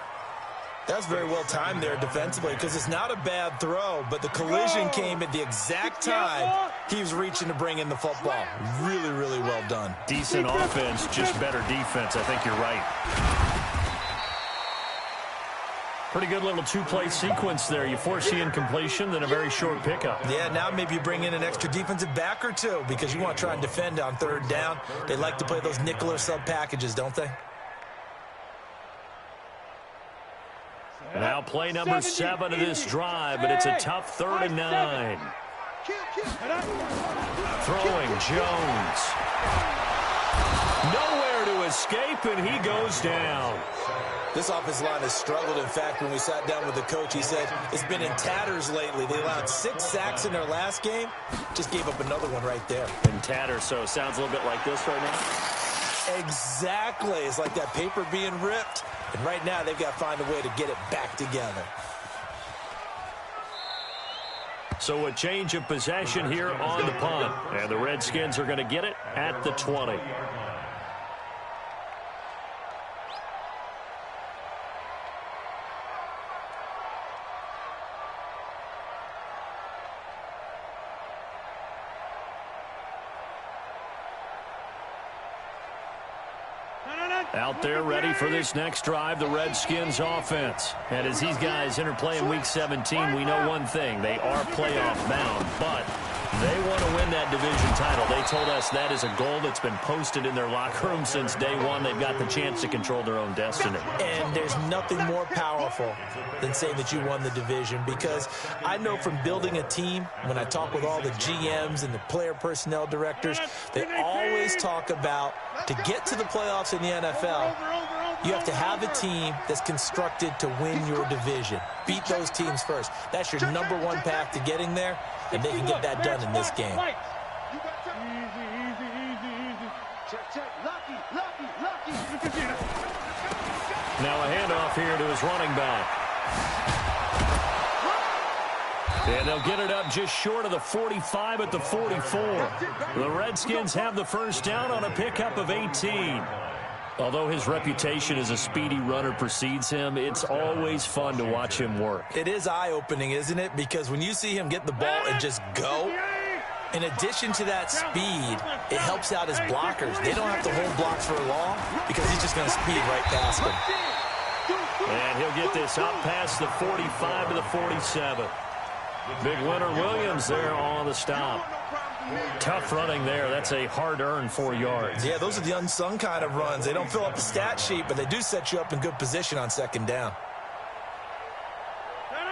That's very well timed there defensively because it's not a bad throw, but the collision came at the exact time he was reaching to bring in the football. Really, really well done. Decent offense, just better defense. I think you're right. Pretty good little two-play sequence there. You force the incompletion, then a very short pickup. Yeah, now maybe you bring in an extra defensive back or two because you want to try and defend on third down. They like to play those nickel or sub packages, don't they? Now play number 7 of this drive, but it's a tough 3rd and 9. Throwing Jones. Nowhere to escape, and he goes down. This offensive line has struggled. In fact, when we sat down with the coach, he said it's been in tatters lately. They allowed 6 sacks in their last game. Just gave up another one right there. In tatters, so it sounds a little bit like this right now? Exactly. It's like that paper being ripped. And right now, they've got to find a way to get it back together. So a change of possession here on the punt. And the Redskins are going to get it at the 20. Out there ready for this next drive, the Redskins offense. And as these guys interplay in Week 17, we know one thing. They are playoff bound, but they want to win that division title. They told us that is a goal that's been posted in their locker room since day one. They've got the chance to control their own destiny. And there's nothing more powerful than saying that you won the division, because I know from building a team, when I talk with all the GMs and the player personnel directors, they always talk about to get to the playoffs in the NFL, you have to have a team that's constructed to win your division. Beat those teams first. That's your #1 path to getting there, and they can get that done in this game. Now a handoff here to his running back. And they'll get it up just short of the 45 at the 44. The Redskins have the first down on a pickup of 18. Although his reputation as a speedy runner precedes him, it's always fun to watch him work. It is eye-opening, isn't it? Because when you see him get the ball and just go, in addition to that speed, it helps out his blockers. They don't have to hold blocks for long because he's just going to speed right past them. And he'll get this up past the 45 to the 47. Big winner Williams there on the stop. Tough running there. That's a hard-earned 4 yards. Yeah, those are the unsung kind of runs. They don't fill up the stat sheet, but they do set you up in good position on second down.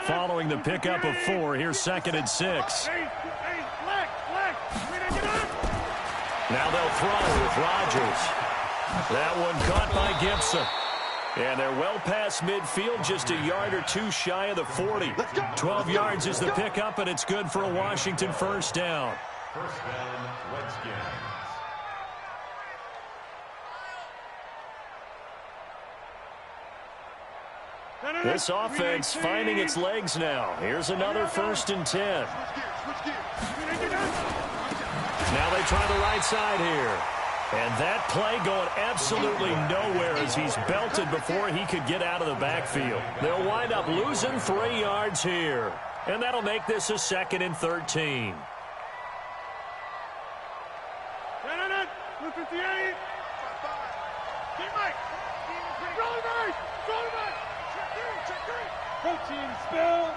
Following the pickup of 4, here's 2nd and 6. Now they'll throw with Rodgers. That one caught by Gibson. And they're well past midfield, just a yard or two shy of the 40. 12 yards is the pickup, and it's good for a Washington first down. First down, Redskins. This offense finding its legs now. Here's another 1st and 10. Now they try the right side here. And that play going absolutely nowhere as he's belted before he could get out of the backfield. They'll wind up losing 3 yards here. And that'll make this a 2nd and 13. 258. Protein spill.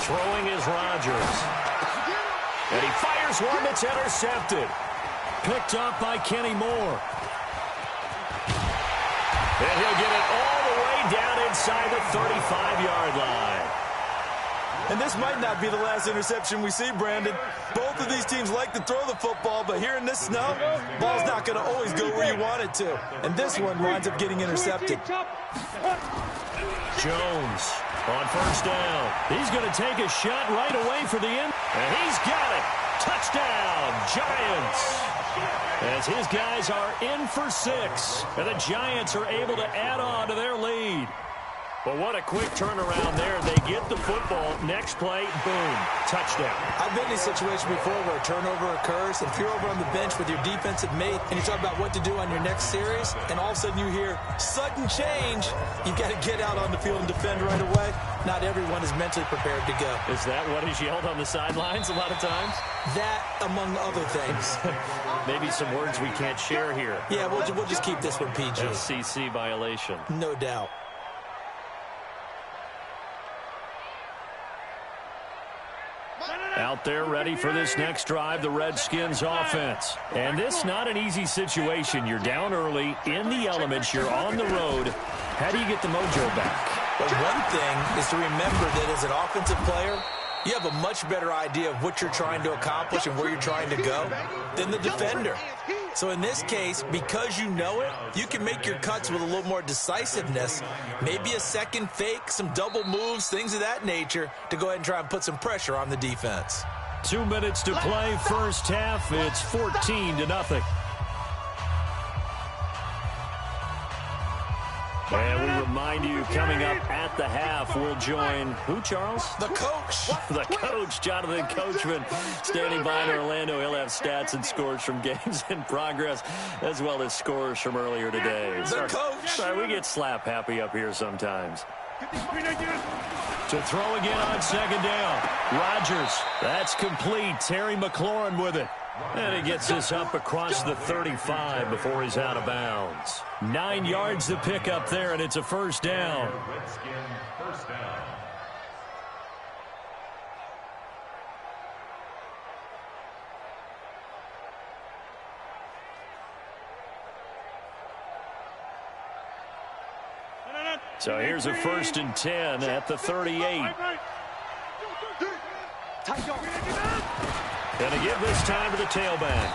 Throwing is Rodgers. And he fires one that's intercepted. Picked up by Kenny Moore. And he'll get it all the way down inside the 35-yard line. And this might not be the last interception we see, Brandon. Both of these teams like to throw the football, but here in this snow, ball's not going to always go where you want it to. And this one winds up getting intercepted. Jones on 1st down. He's going to take a shot right away for the end. And he's got it. Touchdown, Giants. As his guys are in for 6. And the Giants are able to add on to their lead. But what a quick turnaround there. They get the football. Next play, boom, touchdown. I've been in a situation before where a turnover occurs. If you're over on the bench with your defensive mate and you talk about what to do on your next series, and all of a sudden you hear sudden change, you've got to get out on the field and defend right away. Not everyone is mentally prepared to go. Is that what is yelled on the sidelines a lot of times? That, among other things. Maybe some words we can't share here. Yeah, we'll just keep this one PG. FCC violation. No doubt. Out there ready for this next drive, the Redskins offense. And this not an easy situation. You're down early, in the elements, you're on the road. How do you get the mojo back? But one thing is to remember that as an offensive player, you have a much better idea of what you're trying to accomplish and where you're trying to go than the defender. So in this case, because you know it, you can make your cuts with a little more decisiveness. Maybe a second fake, some double moves, things of that nature to go ahead and try and put some pressure on the defense. 2 minutes to play, first half. It's 14-0. And we remind you, coming up at the half, we'll join who, Charles? The coach. The coach, Jonathan Coachman, standing by in Orlando. He'll have stats and scores from games in progress, as well as scores from earlier today. The coach. Sorry, we get slap happy up here sometimes. To throw again on 2nd down. Rodgers, that's complete. Terry McLaurin with it. And he gets this up across the 35 before he's out of bounds. 9 yards to pick up there, and it's a 1st down. Redskin first down. So here's a 1st and 10 at the 38. Going to give this time to the tailback.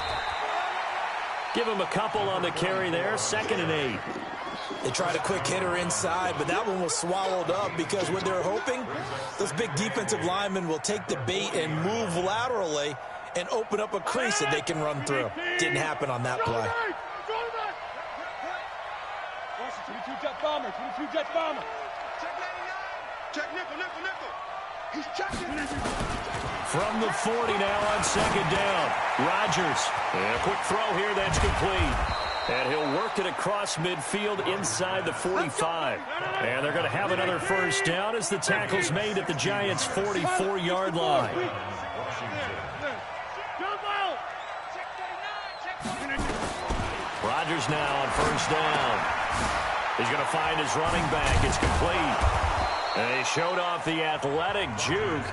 Give him a couple on the carry there. 2nd and 8. They tried a quick hitter inside, but that one was swallowed up because what they're hoping, those big defensive linemen will take the bait and move laterally and open up a crease that they can run through. Didn't happen on that play. 22 jet bomber, 22 jet bomber. Check 99. Check nickel. He's checking. From the 40 now on 2nd down. Rodgers. And a quick throw here that's complete. And he'll work it across midfield inside the 45. And they're going to have another 1st down as the tackle's made at the Giants' 44-yard line. Rodgers now on 1st down. He's going to find his running back. It's complete. And he showed off the athletic juke.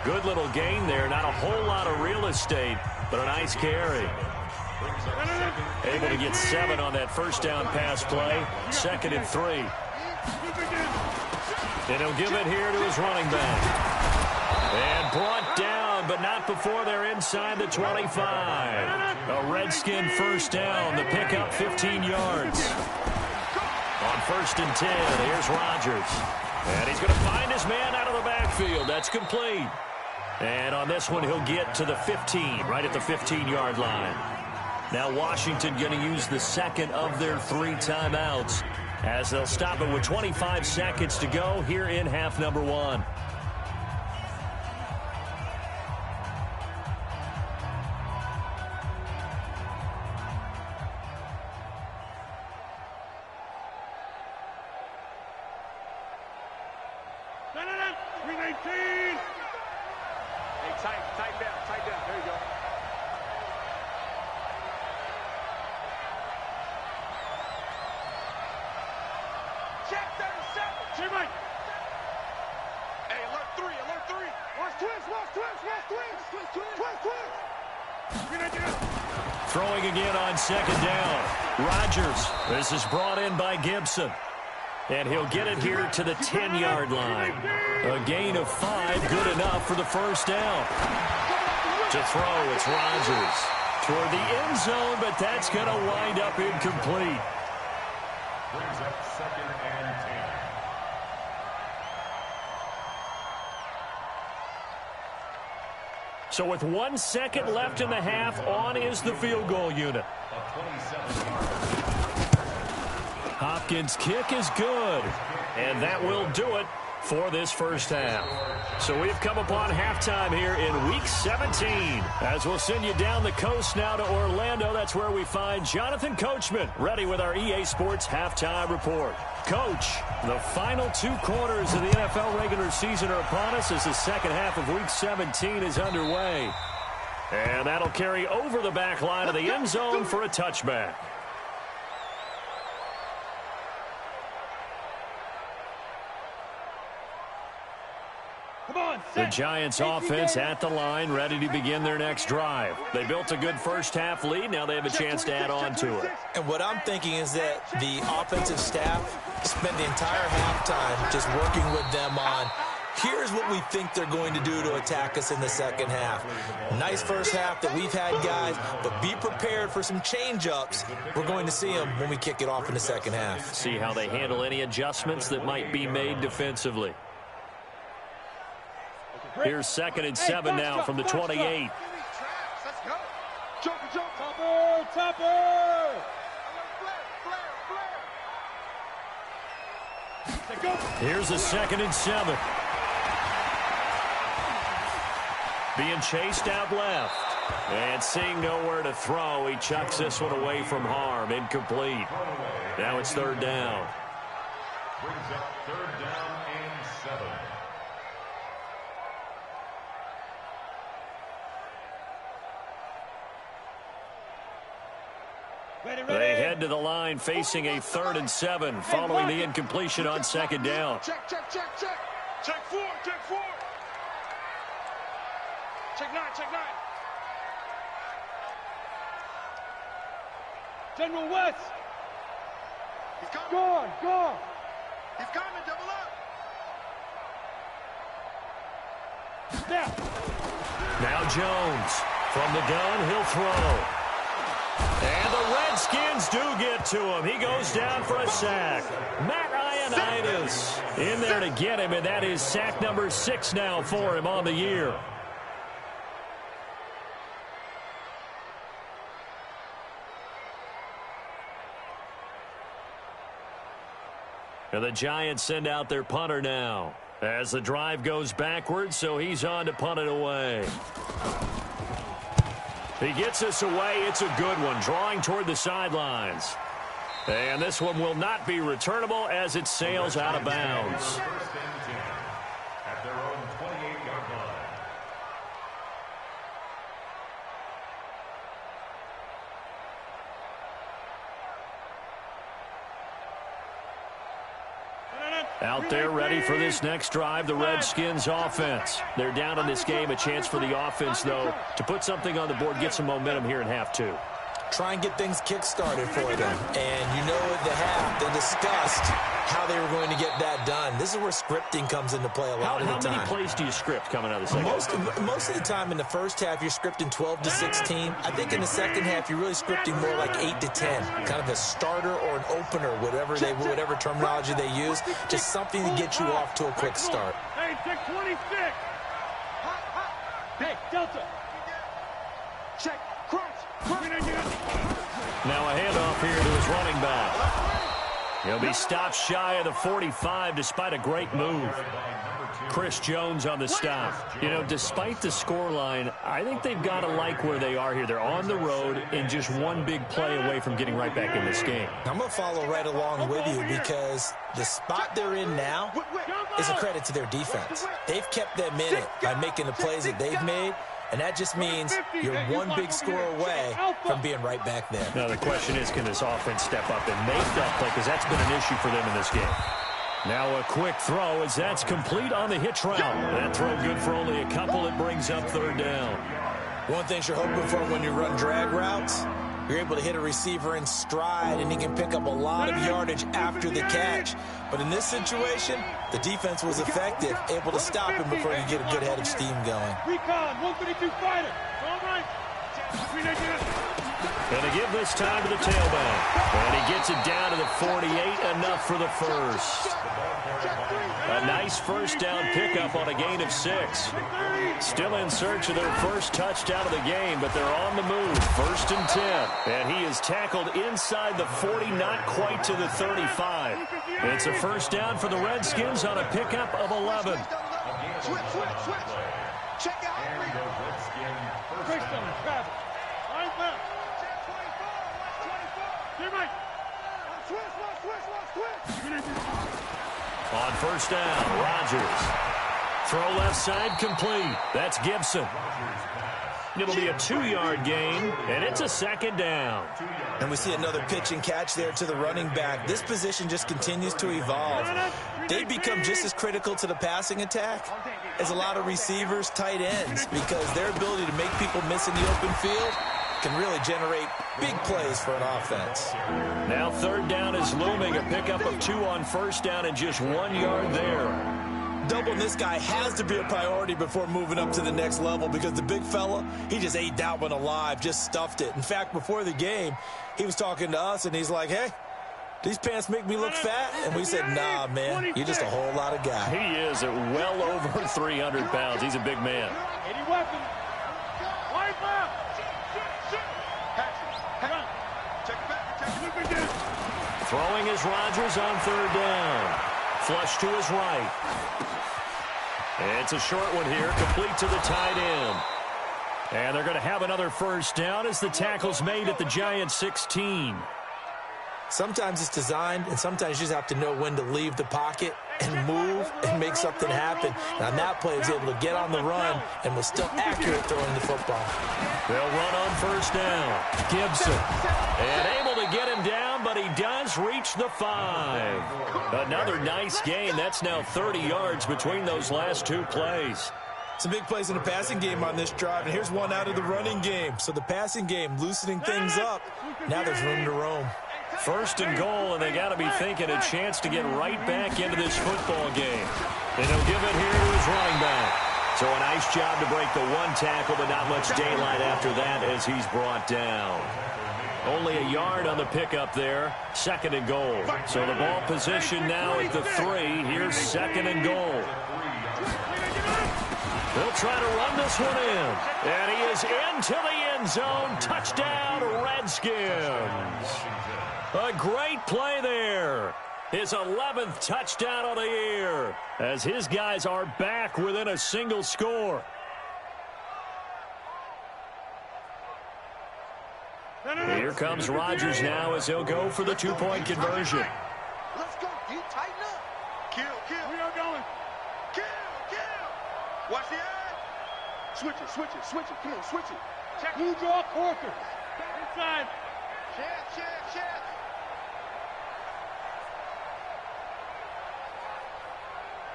Good little gain there. Not a whole lot of real estate, but a nice carry. Able to get 7 on that 1st down pass play. 2nd and 3. And he'll give it here to his running back. And brought down, but not before they're inside the 25. A Redskin 1st down. The pickup 15 yards. On 1st and 10, here's Rodgers. And he's going to find his man out of the backfield. That's complete. And on this one, he'll get to the 15, right at the 15-yard line. Now Washington going to use the 2nd of their 3 timeouts as they'll stop it with 25 seconds to go here in half number 1. 319. Hey, tighten down. There you go. Check 37. Teammate. Hey, alert 3. Watch twins. 319. Throwing again on second down. Rodgers. This is brought in by Gibson. And he'll get it here to the 10-yard line. A gain of 5, good enough for the first down. To throw, it's Rodgers. Toward the end zone, but that's going to wind up incomplete. Brings up 2nd and 10. So with 1 second left in the half, on is the field goal unit. Hopkins' kick is good, and that will do it for this first half. So we've come upon halftime here in Week 17. As we'll send you down the coast now to Orlando, that's where we find Jonathan Coachman ready with our EA Sports Halftime Report. Coach, the final 2 quarters of the NFL regular season are upon us as the second half of Week 17 is underway. And that'll carry over the back line of the end zone for a touchback. The Giants offense at the line, ready to begin their next drive. They built a good first half lead. Now they have a chance to add on to it. And what I'm thinking is that the offensive staff spent the entire halftime just working with them on, here's what we think they're going to do to attack us in the second half. Nice first half that we've had, guys, but be prepared for some change-ups. We're going to see them when we kick it off in the second half. See how they handle any adjustments that might be made defensively. Here's 2nd and 7 now from the 28. Let's go. Topper. Here's a 2nd and 7. Being chased out left. And seeing nowhere to throw, he chucks this one away from harm. Incomplete. Now it's 3rd down. Brings up 3rd down and 7. They head to the line facing a 3rd and 7 following the incompletion on 2nd down. Check 4. Check 9. General West. He's coming. Gone. He's coming. Double up. Snap. Now Jones from the gun, he'll throw. And the Redskins do get to him. He goes down for a sack. Matt Ioannidis in there to get him, and that is sack number 6 now for him on the year. And the Giants send out their punter now as the drive goes backwards, so he's on to punt it away. He gets us away. It's a good one, drawing toward the sidelines. And this one will not be returnable as it sails out of bounds. 1st and 10 at their own 28-yard line. Out there ready for this next drive, the Redskins offense. They're down in this game. A chance for the offense, though, to put something on the board, get some momentum here in half 2. Try and get things kick-started for them. And you know at the half, they discussed how they were going to get that done. This is where scripting comes into play a lot of the time. How many plays do you script coming out of the second half? Most of the time in the first half, you're scripting 12 to 16. I think in the second half, you're really scripting more like 8 to 10. Kind of a starter or an opener, whatever terminology they use. Just something to get you off to a quick start. Hey, check 26. Hey, Delta. Check. Crunch. Now a handoff here to his running back. He'll be stopped shy of the 45 despite a great move. Chris Jones on the stop. You know, despite the scoreline, I think they've got to like where they are here. They're on the road and just one big play away from getting right back in this game. I'm going to follow right along with you because the spot they're in now is a credit to their defense. They've kept them in it by making the plays that they've made, and that just means you're one big score away from being right back there. Now the question is, can this offense step up and make that play, because that's been an issue for them in this game. Now a quick throw as that's complete on the hitch route. That throw good for only a couple. It brings up third down. One thing you're hoping for when you run drag routes, you're able to hit a receiver in stride, and he can pick up a lot of yardage after the catch. But in this situation, the defense was effective, able to stop him before you get a good head of steam going. Recon, 132 fighter. All right. Going to give this time to the tailback. And he gets it down to the 48, enough for the first. A nice first down pickup on a gain of 6. Still in search of their first touchdown of the game, but they're on the move. 1st and 10. And he is tackled inside the 40, not quite to the 35. It's a first down for the Redskins on a pickup of 11. Switch. Check out. Christian, Travis. Line left. Get right. Switch. On first down, Rodgers. Throw left side complete. That's Gibson. It'll be a 2-yard gain, and it's a 2nd down. And we see another pitch and catch there to the running back. This position just continues to evolve. They become just as critical to the passing attack as a lot of receivers, tight ends, because their ability to make people miss in the open field can really generate big plays for an offense. Now 3rd down is looming. A pickup of 2 on first down and just 1 yard there. Doubling this guy has to be a priority before moving up to the next level, because the big fella, he just ate that one alive, just stuffed it. In fact, before the game, he was talking to us, and he's like, hey, these pants make me look fat? And we said, nah, man, you're just a whole lot of guy. He is at well over 300 pounds. He's a big man. Any weapon. Line left. Throwing is Rodgers on 3rd down. Flush to his right. It's a short one here, complete to the tight end. And they're going to have another first down as the tackle's made at the Giants' 16. Sometimes it's designed, and sometimes you just have to know when to leave the pocket and move and make something happen. And on that play, he was able to get on the run and was still accurate throwing the football. They'll run on first down. Gibson. And able to get him down, but he does reach the 5. Another nice gain. That's now 30 yards between those last 2 plays. Some big plays in the passing game on this drive, and here's one out of the running game. So the passing game loosening things up. Now there's room to roam. 1st and goal, and they got to be thinking a chance to get right back into this football game. And he'll give it here to his running back. So a nice job to break the 1 tackle, but not much daylight after that as he's brought down. Only a yard on the pickup there. 2nd and goal. So the ball position now at the 3. Here's 2nd and goal. They'll try to run this one in. And he is into the end zone. Touchdown, Redskins. A great play there. His 11th touchdown of the year as his guys are back within a single score. Here comes Rodgers now as he'll go for the 2-point conversion. Let's go, D. Tighten up. Kill. We are going. Kill. Watch the edge. Switch it. Come on, switch it. Check. Blue draw quarter. Inside. Chance.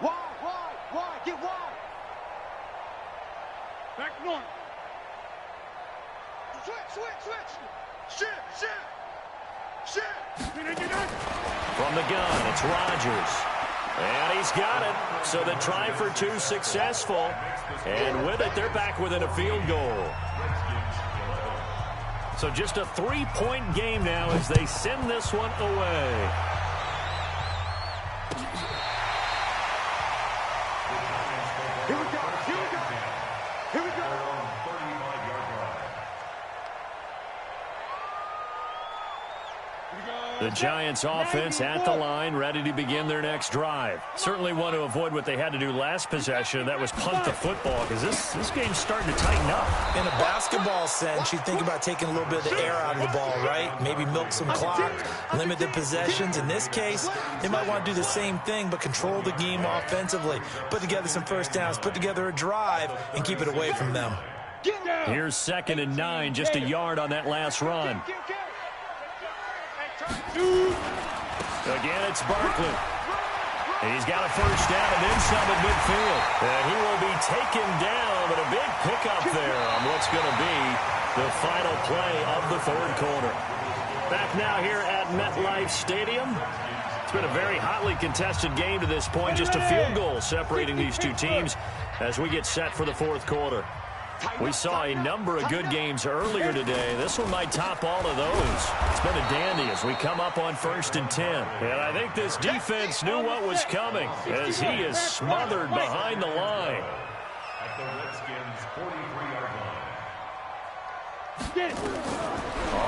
Wide. Get wide. Back north. Switch. Shit. From the gun, it's Rodgers. And he's got it. So the try for 2 successful. And with it, they're back within a field goal. So just a 3-point game now as they send this one away. Here we go. Here we go. The Giants offense at the line, ready to begin their next drive. Certainly want to avoid what they had to do last possession. That was punt the football, because this game's starting to tighten up. In a basketball sense, you think about taking a little bit of the air out of the ball, right? Maybe milk some clock, limit the possessions. In this case, they might want to do the same thing, but control the game offensively. Put together some first downs, put together a drive, and keep it away from them. Here's 2nd and 9, just a yard on that last run. Again, it's Barkley. He's got a first down and then some at midfield. And he will be taken down, but a big pickup there on what's going to be the final play of the 3rd quarter. Back now here at MetLife Stadium. It's been a very hotly contested game to this point. Just a field goal separating these two teams as we get set for the 4th quarter. We saw a number of good games earlier today. This one might top all of those. It's been a dandy as we come up on 1st and 10. And I think this defense knew what was coming as he is smothered behind the line. At the Redskins' 43-yard line.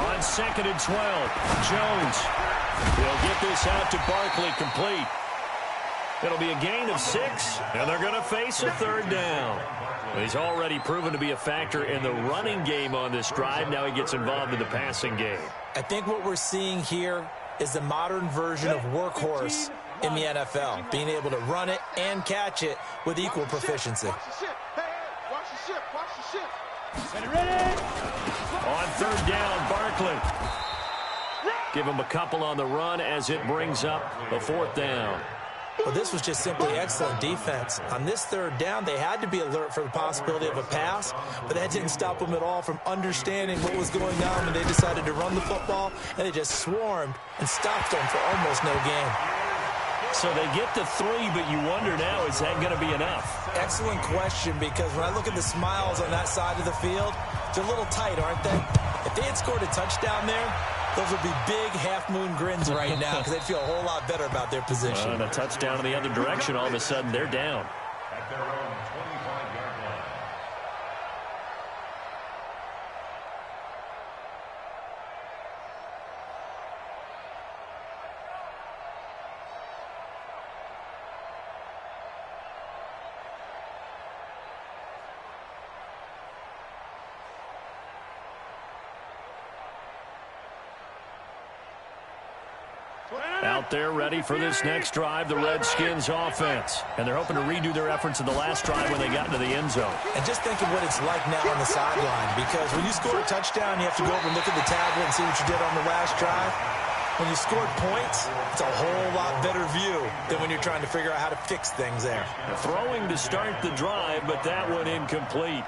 On 2nd and 12, Jones. He'll get this out to Barkley, complete. It'll be a gain of 6, and they're going to face a 3rd down. He's already proven to be a factor in the running game on this drive. Now he gets involved in the passing game. I think what we're seeing here is the modern version of workhorse in the NFL, being able to run it and catch it with equal proficiency. Watch the ship. Hey, watch the ship. Watch the ship. Ready? On 3rd down, Barkley. Give him a couple on the run as it brings up a 4th down. Well, this was just simply excellent defense. On this 3rd down, they had to be alert for the possibility of a pass, but that didn't stop them at all from understanding what was going on when they decided to run the football, and they just swarmed and stopped them for almost no gain. So they get the 3, but you wonder now, is that going to be enough? Excellent question, because when I look at the smiles on that side of the field, they're a little tight, aren't they? If they had scored a touchdown there, those would be big half-moon grins right now because they'd feel a whole lot better about their position. And a touchdown in the other direction, all of a sudden they're down. At their own 25-yard line. Out there ready for this next drive, the Redskins offense. And they're hoping to redo their efforts in the last drive when they got into the end zone. And just think of what it's like now on the sideline, because when you score a touchdown, you have to go over and look at the tablet and see what you did on the last drive. When you scored points, it's a whole lot better view than when you're trying to figure out how to fix things there. Throwing to start the drive, but that one incomplete.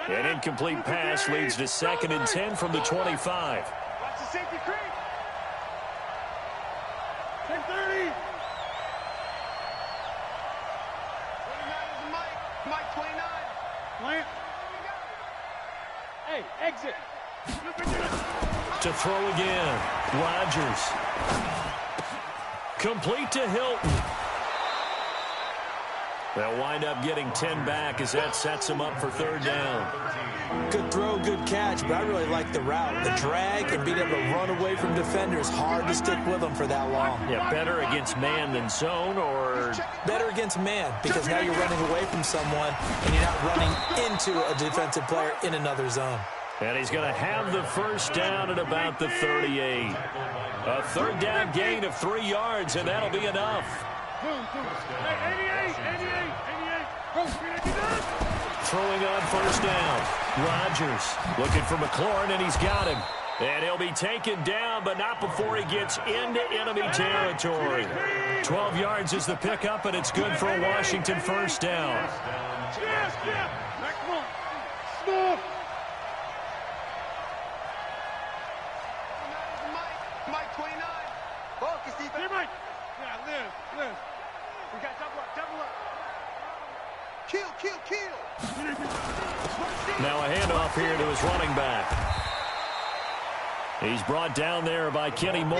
An incomplete pass leads to 2nd and 10 from the 25. Watch the safety creep. 10-30. 29 is Mike. Mike 29. Plant. Hey, exit. To throw again, Rodgers. Complete to Hilton. They'll wind up getting 10 back as that sets them up for 3rd down. Good throw, good catch, but I really like the route. The drag and being able to run away from defenders, hard to stick with them for that long. Yeah, better against man than zone, or better against man, because now you're running away from someone and you're not running into a defensive player in another zone. And he's going to have the first down at about the 38. A 3rd down gain of 3 yards, and that'll be enough. Hey, 88. Go, 89. Throwing on first down. Rodgers looking for McLaurin, and he's got him. And he'll be taken down, but not before he gets into enemy territory. 12 yards is the pickup, and it's good for a Washington first down. Yeah. Come on. Small. Mike 29. Focus, defense. Hey, Mike. Yeah, live. We got double up. Kill. Now a handoff here to his running back. He's brought down there by Kenny Moore.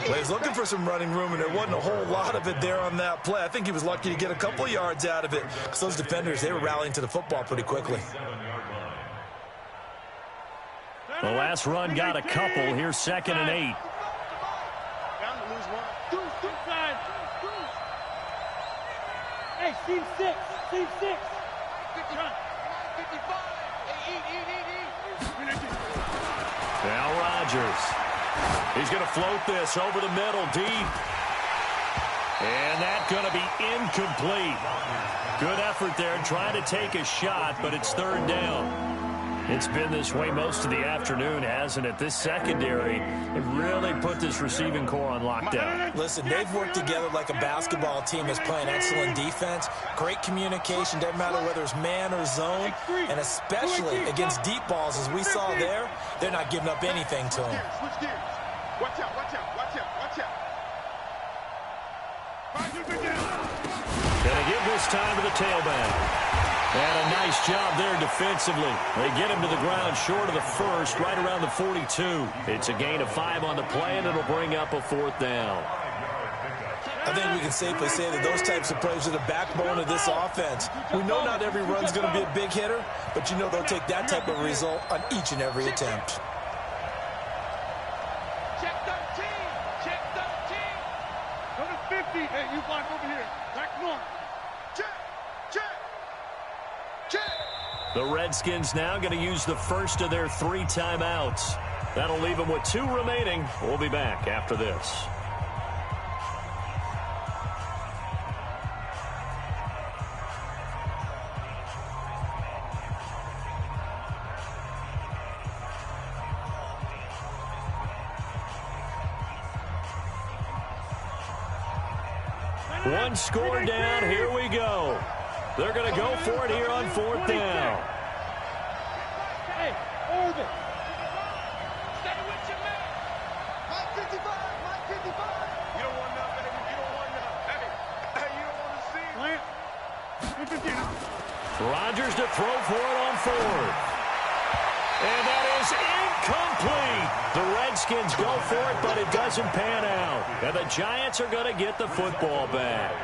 Well, he's looking for some running room, and there wasn't a whole lot of it there on that play. I think he was lucky to get a couple of yards out of it because those defenders, they were rallying to the football pretty quickly. The last run got a couple. Here's 2nd and 8. Hey, team 6. Team 6. Now Rodgers. He's going to float this over the middle, deep. And that's going to be incomplete. Good effort there trying to take a shot, but it's 3rd down. It's been this way most of the afternoon, hasn't it? This secondary, it really put this receiving core on lockdown. Listen, they've worked together like a basketball team that's playing excellent defense. Great communication, doesn't matter whether it's man or zone. And especially against deep balls, as we saw there, they're not giving up anything to them. Switch gears. Watch out, watch out, watch out, watch out. Gonna give this time to the tailback. And a nice job there defensively. They get him to the ground short of the first, right around the 42. It's a gain of 5 on the play, and it'll bring up a 4th down. I think we can safely say that those types of plays are the backbone of this offense. We know not every run's going to be a big hitter, but you know they'll take that type of result on each and every attempt. Check 13. Check 13. Go to 50. Hey, you block over here. Back north. Check. Check. Check. The Redskins now going to use the first of their 3 timeouts. That'll leave them with 2 remaining. We'll be back after this. One score down. Here we go. They're going to go for it here on 4th down. Hey, Orbit. Stay with your man. Mike 55. Mike 55. You don't want nothing, baby. You don't want nothing. Hey, you don't want to see. Rodgers to throw for it on 4th. And that is incomplete. The Redskins go for it, but it doesn't pan out. And the Giants are going to get the football back.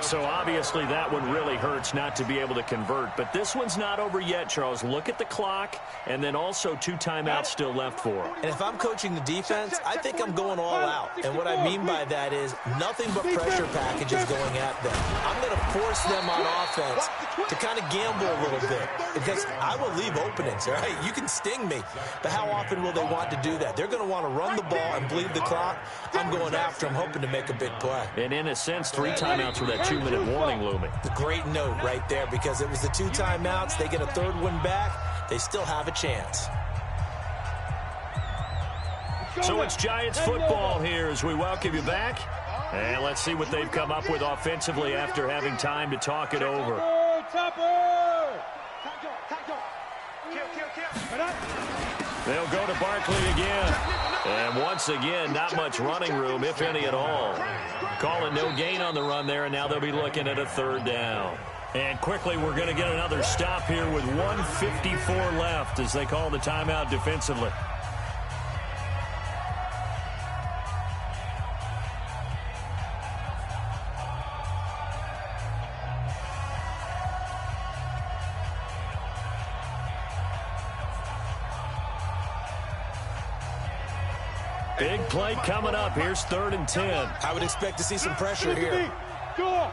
So obviously that one really hurts not to be able to convert. But this one's not over yet, Charles. Look at the clock, and then also 2 timeouts still left for them. And if I'm coaching the defense, I think I'm going all out. And what I mean by that is nothing but pressure packages going at them. I'm going to force them on offense to kind of gamble a little bit because I will leave openings, all right? You can sting me, but how often will they want to do that? They're going to want to run the ball and bleed the clock. I'm going after them, hoping to make a big play. And in a sense, 3 timeouts with that 2-minute warning looming. The great note right there because it was the 2 timeouts. They get a 3rd one back. They still have a chance. So it's Giants football here as we welcome you back. And let's see what they've come up with offensively after having time to talk it over. They'll go to Barkley again. And once again, not much running room, if any at all. Calling no gain on the run there, and now they'll be looking at a 3rd down. And quickly, we're going to get another stop here with 1:54 left as they call the timeout defensively. Big play coming up. Here's 3rd and 10. I would expect to see some pressure here. Go.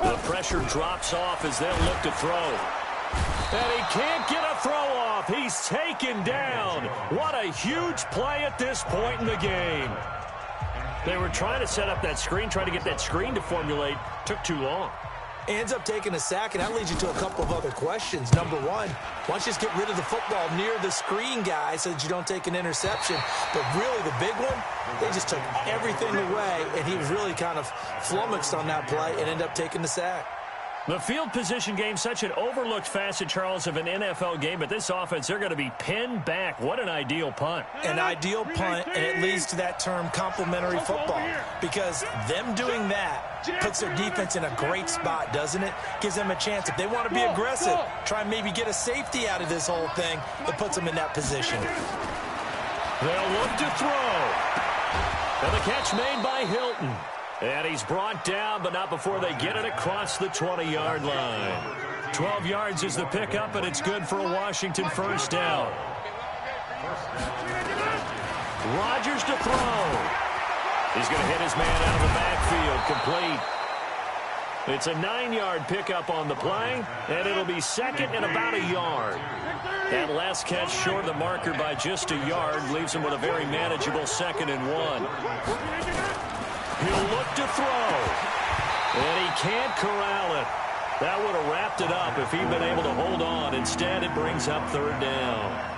The pressure drops off as they'll look to throw. And he can't get a throw off. He's taken down. What a huge play at this point in the game. They were trying to set up that screen, trying to get that screen to formulate. Took too long. Ends up taking a sack, and that leads you to a couple of other questions. Number 1, why don't you just get rid of the football near the screen guy so that you don't take an interception? But really, the big one, they just took everything away, and he was really kind of flummoxed on that play and ended up taking the sack. The field position game, such an overlooked facet, Charles, of an NFL game. But this offense, they're going to be pinned back. What an ideal punt. An ideal punt, and it leads to that term complementary football. Because them doing that puts their defense in a great spot, doesn't it? Gives them a chance. If they want to be aggressive, try and maybe get a safety out of this whole thing, it puts them in that position. They'll look to throw. And the catch made by Hilton. And he's brought down, but not before they get it across the 20-yard line. 12 yards is the pickup, and it's good for a Washington first down. Rodgers to throw. He's going to hit his man out of the backfield, complete. It's a 9-yard pickup on the play, and it'll be second and about a yard. That last catch short of the marker by just a yard leaves him with a very manageable 2nd and 1. He'll look to throw, and he can't corral it. That would have wrapped it up if he'd been able to hold on. Instead, it brings up 3rd down.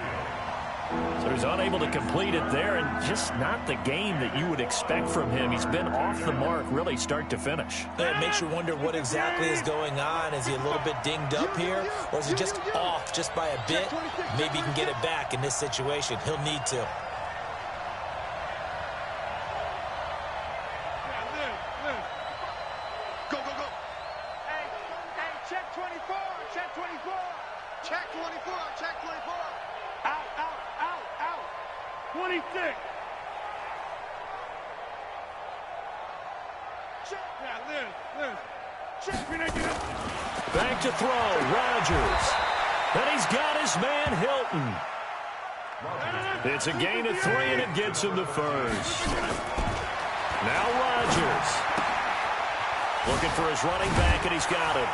So he's unable to complete it there, and just not the game that you would expect from him. He's been off the mark, really, start to finish. Yeah, it makes you wonder what exactly is going on. Is he a little bit dinged up here, or is he just off just by a bit? Maybe he can get it back in this situation. He'll need to. Check 24, check 24. Out. 26. Liz. Check. Back to throw, Rodgers. And he's got his man, Hilton. It's a gain of 3, and it gets him to first. Now Rodgers. Looking for his running back, and he's got it.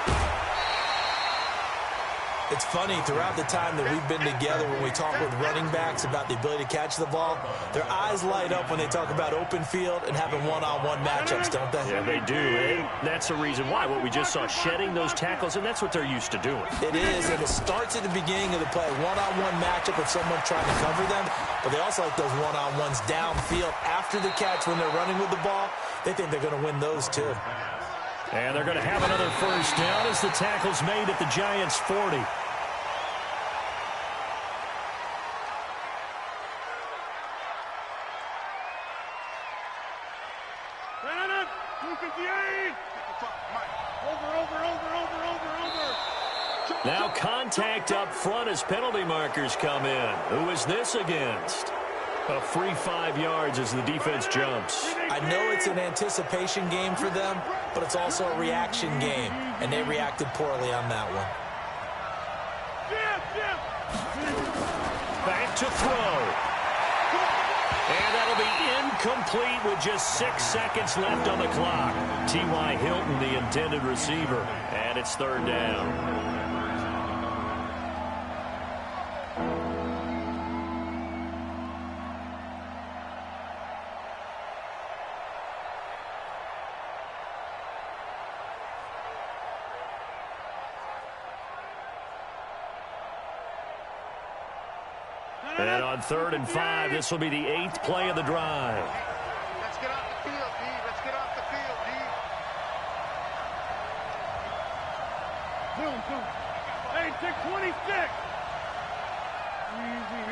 It's funny, throughout the time that we've been together, when we talk with running backs about the ability to catch the ball, their eyes light up when they talk about open field and having one-on-one matchups, don't they? Yeah, they do. And that's the reason why. What we just saw, shedding those tackles, and that's what they're used to doing. It is, and it starts at the beginning of the play. One-on-one matchup with someone trying to cover them, but they also like those one-on-ones downfield after the catch when they're running with the ball. They think they're going to win those, too. And they're going to have another first down as the tackle's made at the Giants' 40. Now contact up front as penalty markers come in. Who is this against? A free 5 yards as the defense jumps. I know it's an anticipation game for them, but it's also a reaction game, and they reacted poorly on that one. Back to throw. And that'll be incomplete with just 6 seconds left on the clock. T.Y. Hilton, the intended receiver, and it's 3rd down. And on 3rd and 5, this will be the 8th play of the drive. Let's get off the field, D. Let's get off the field, D. Boom. Hey, check 26. Easy.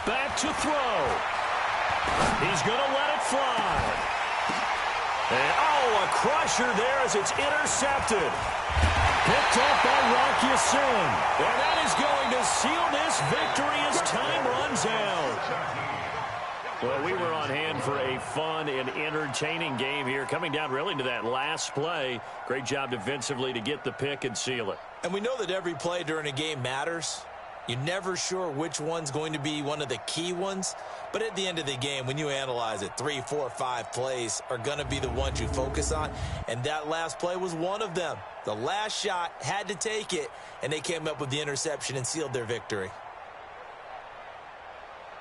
Back to throw. He's going to let it fly. And, a crusher there as it's intercepted. Picked off by Rock Ya-Sin. And that is going to seal this victory as time runs out. Well, we were on hand for a fun and entertaining game here. Coming down really to that last play. Great job defensively to get the pick and seal it. And we know that every play during a game matters. You're never sure which one's going to be one of the key ones. But at the end of the game, when you analyze it, 3, 4, 5 plays are going to be the ones you focus on. And that last play was one of them. The last shot had to take it, and they came up with the interception and sealed their victory.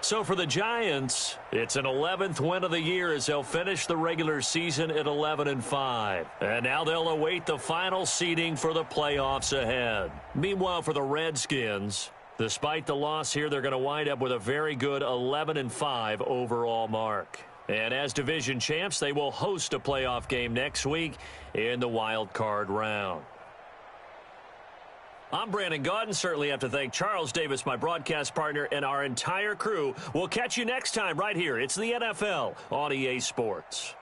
So for the Giants, it's an 11th win of the year as they'll finish the regular season at 11-5. And now they'll await the final seeding for the playoffs ahead. Meanwhile, for the Redskins, despite the loss here, they're going to wind up with a very good 11-5 overall mark. And as division champs, they will host a playoff game next week in the wild card round. I'm Brandon Gaudin. Certainly have to thank Charles Davis, my broadcast partner, and our entire crew. We'll catch you next time right here. It's the NFL on EA Sports.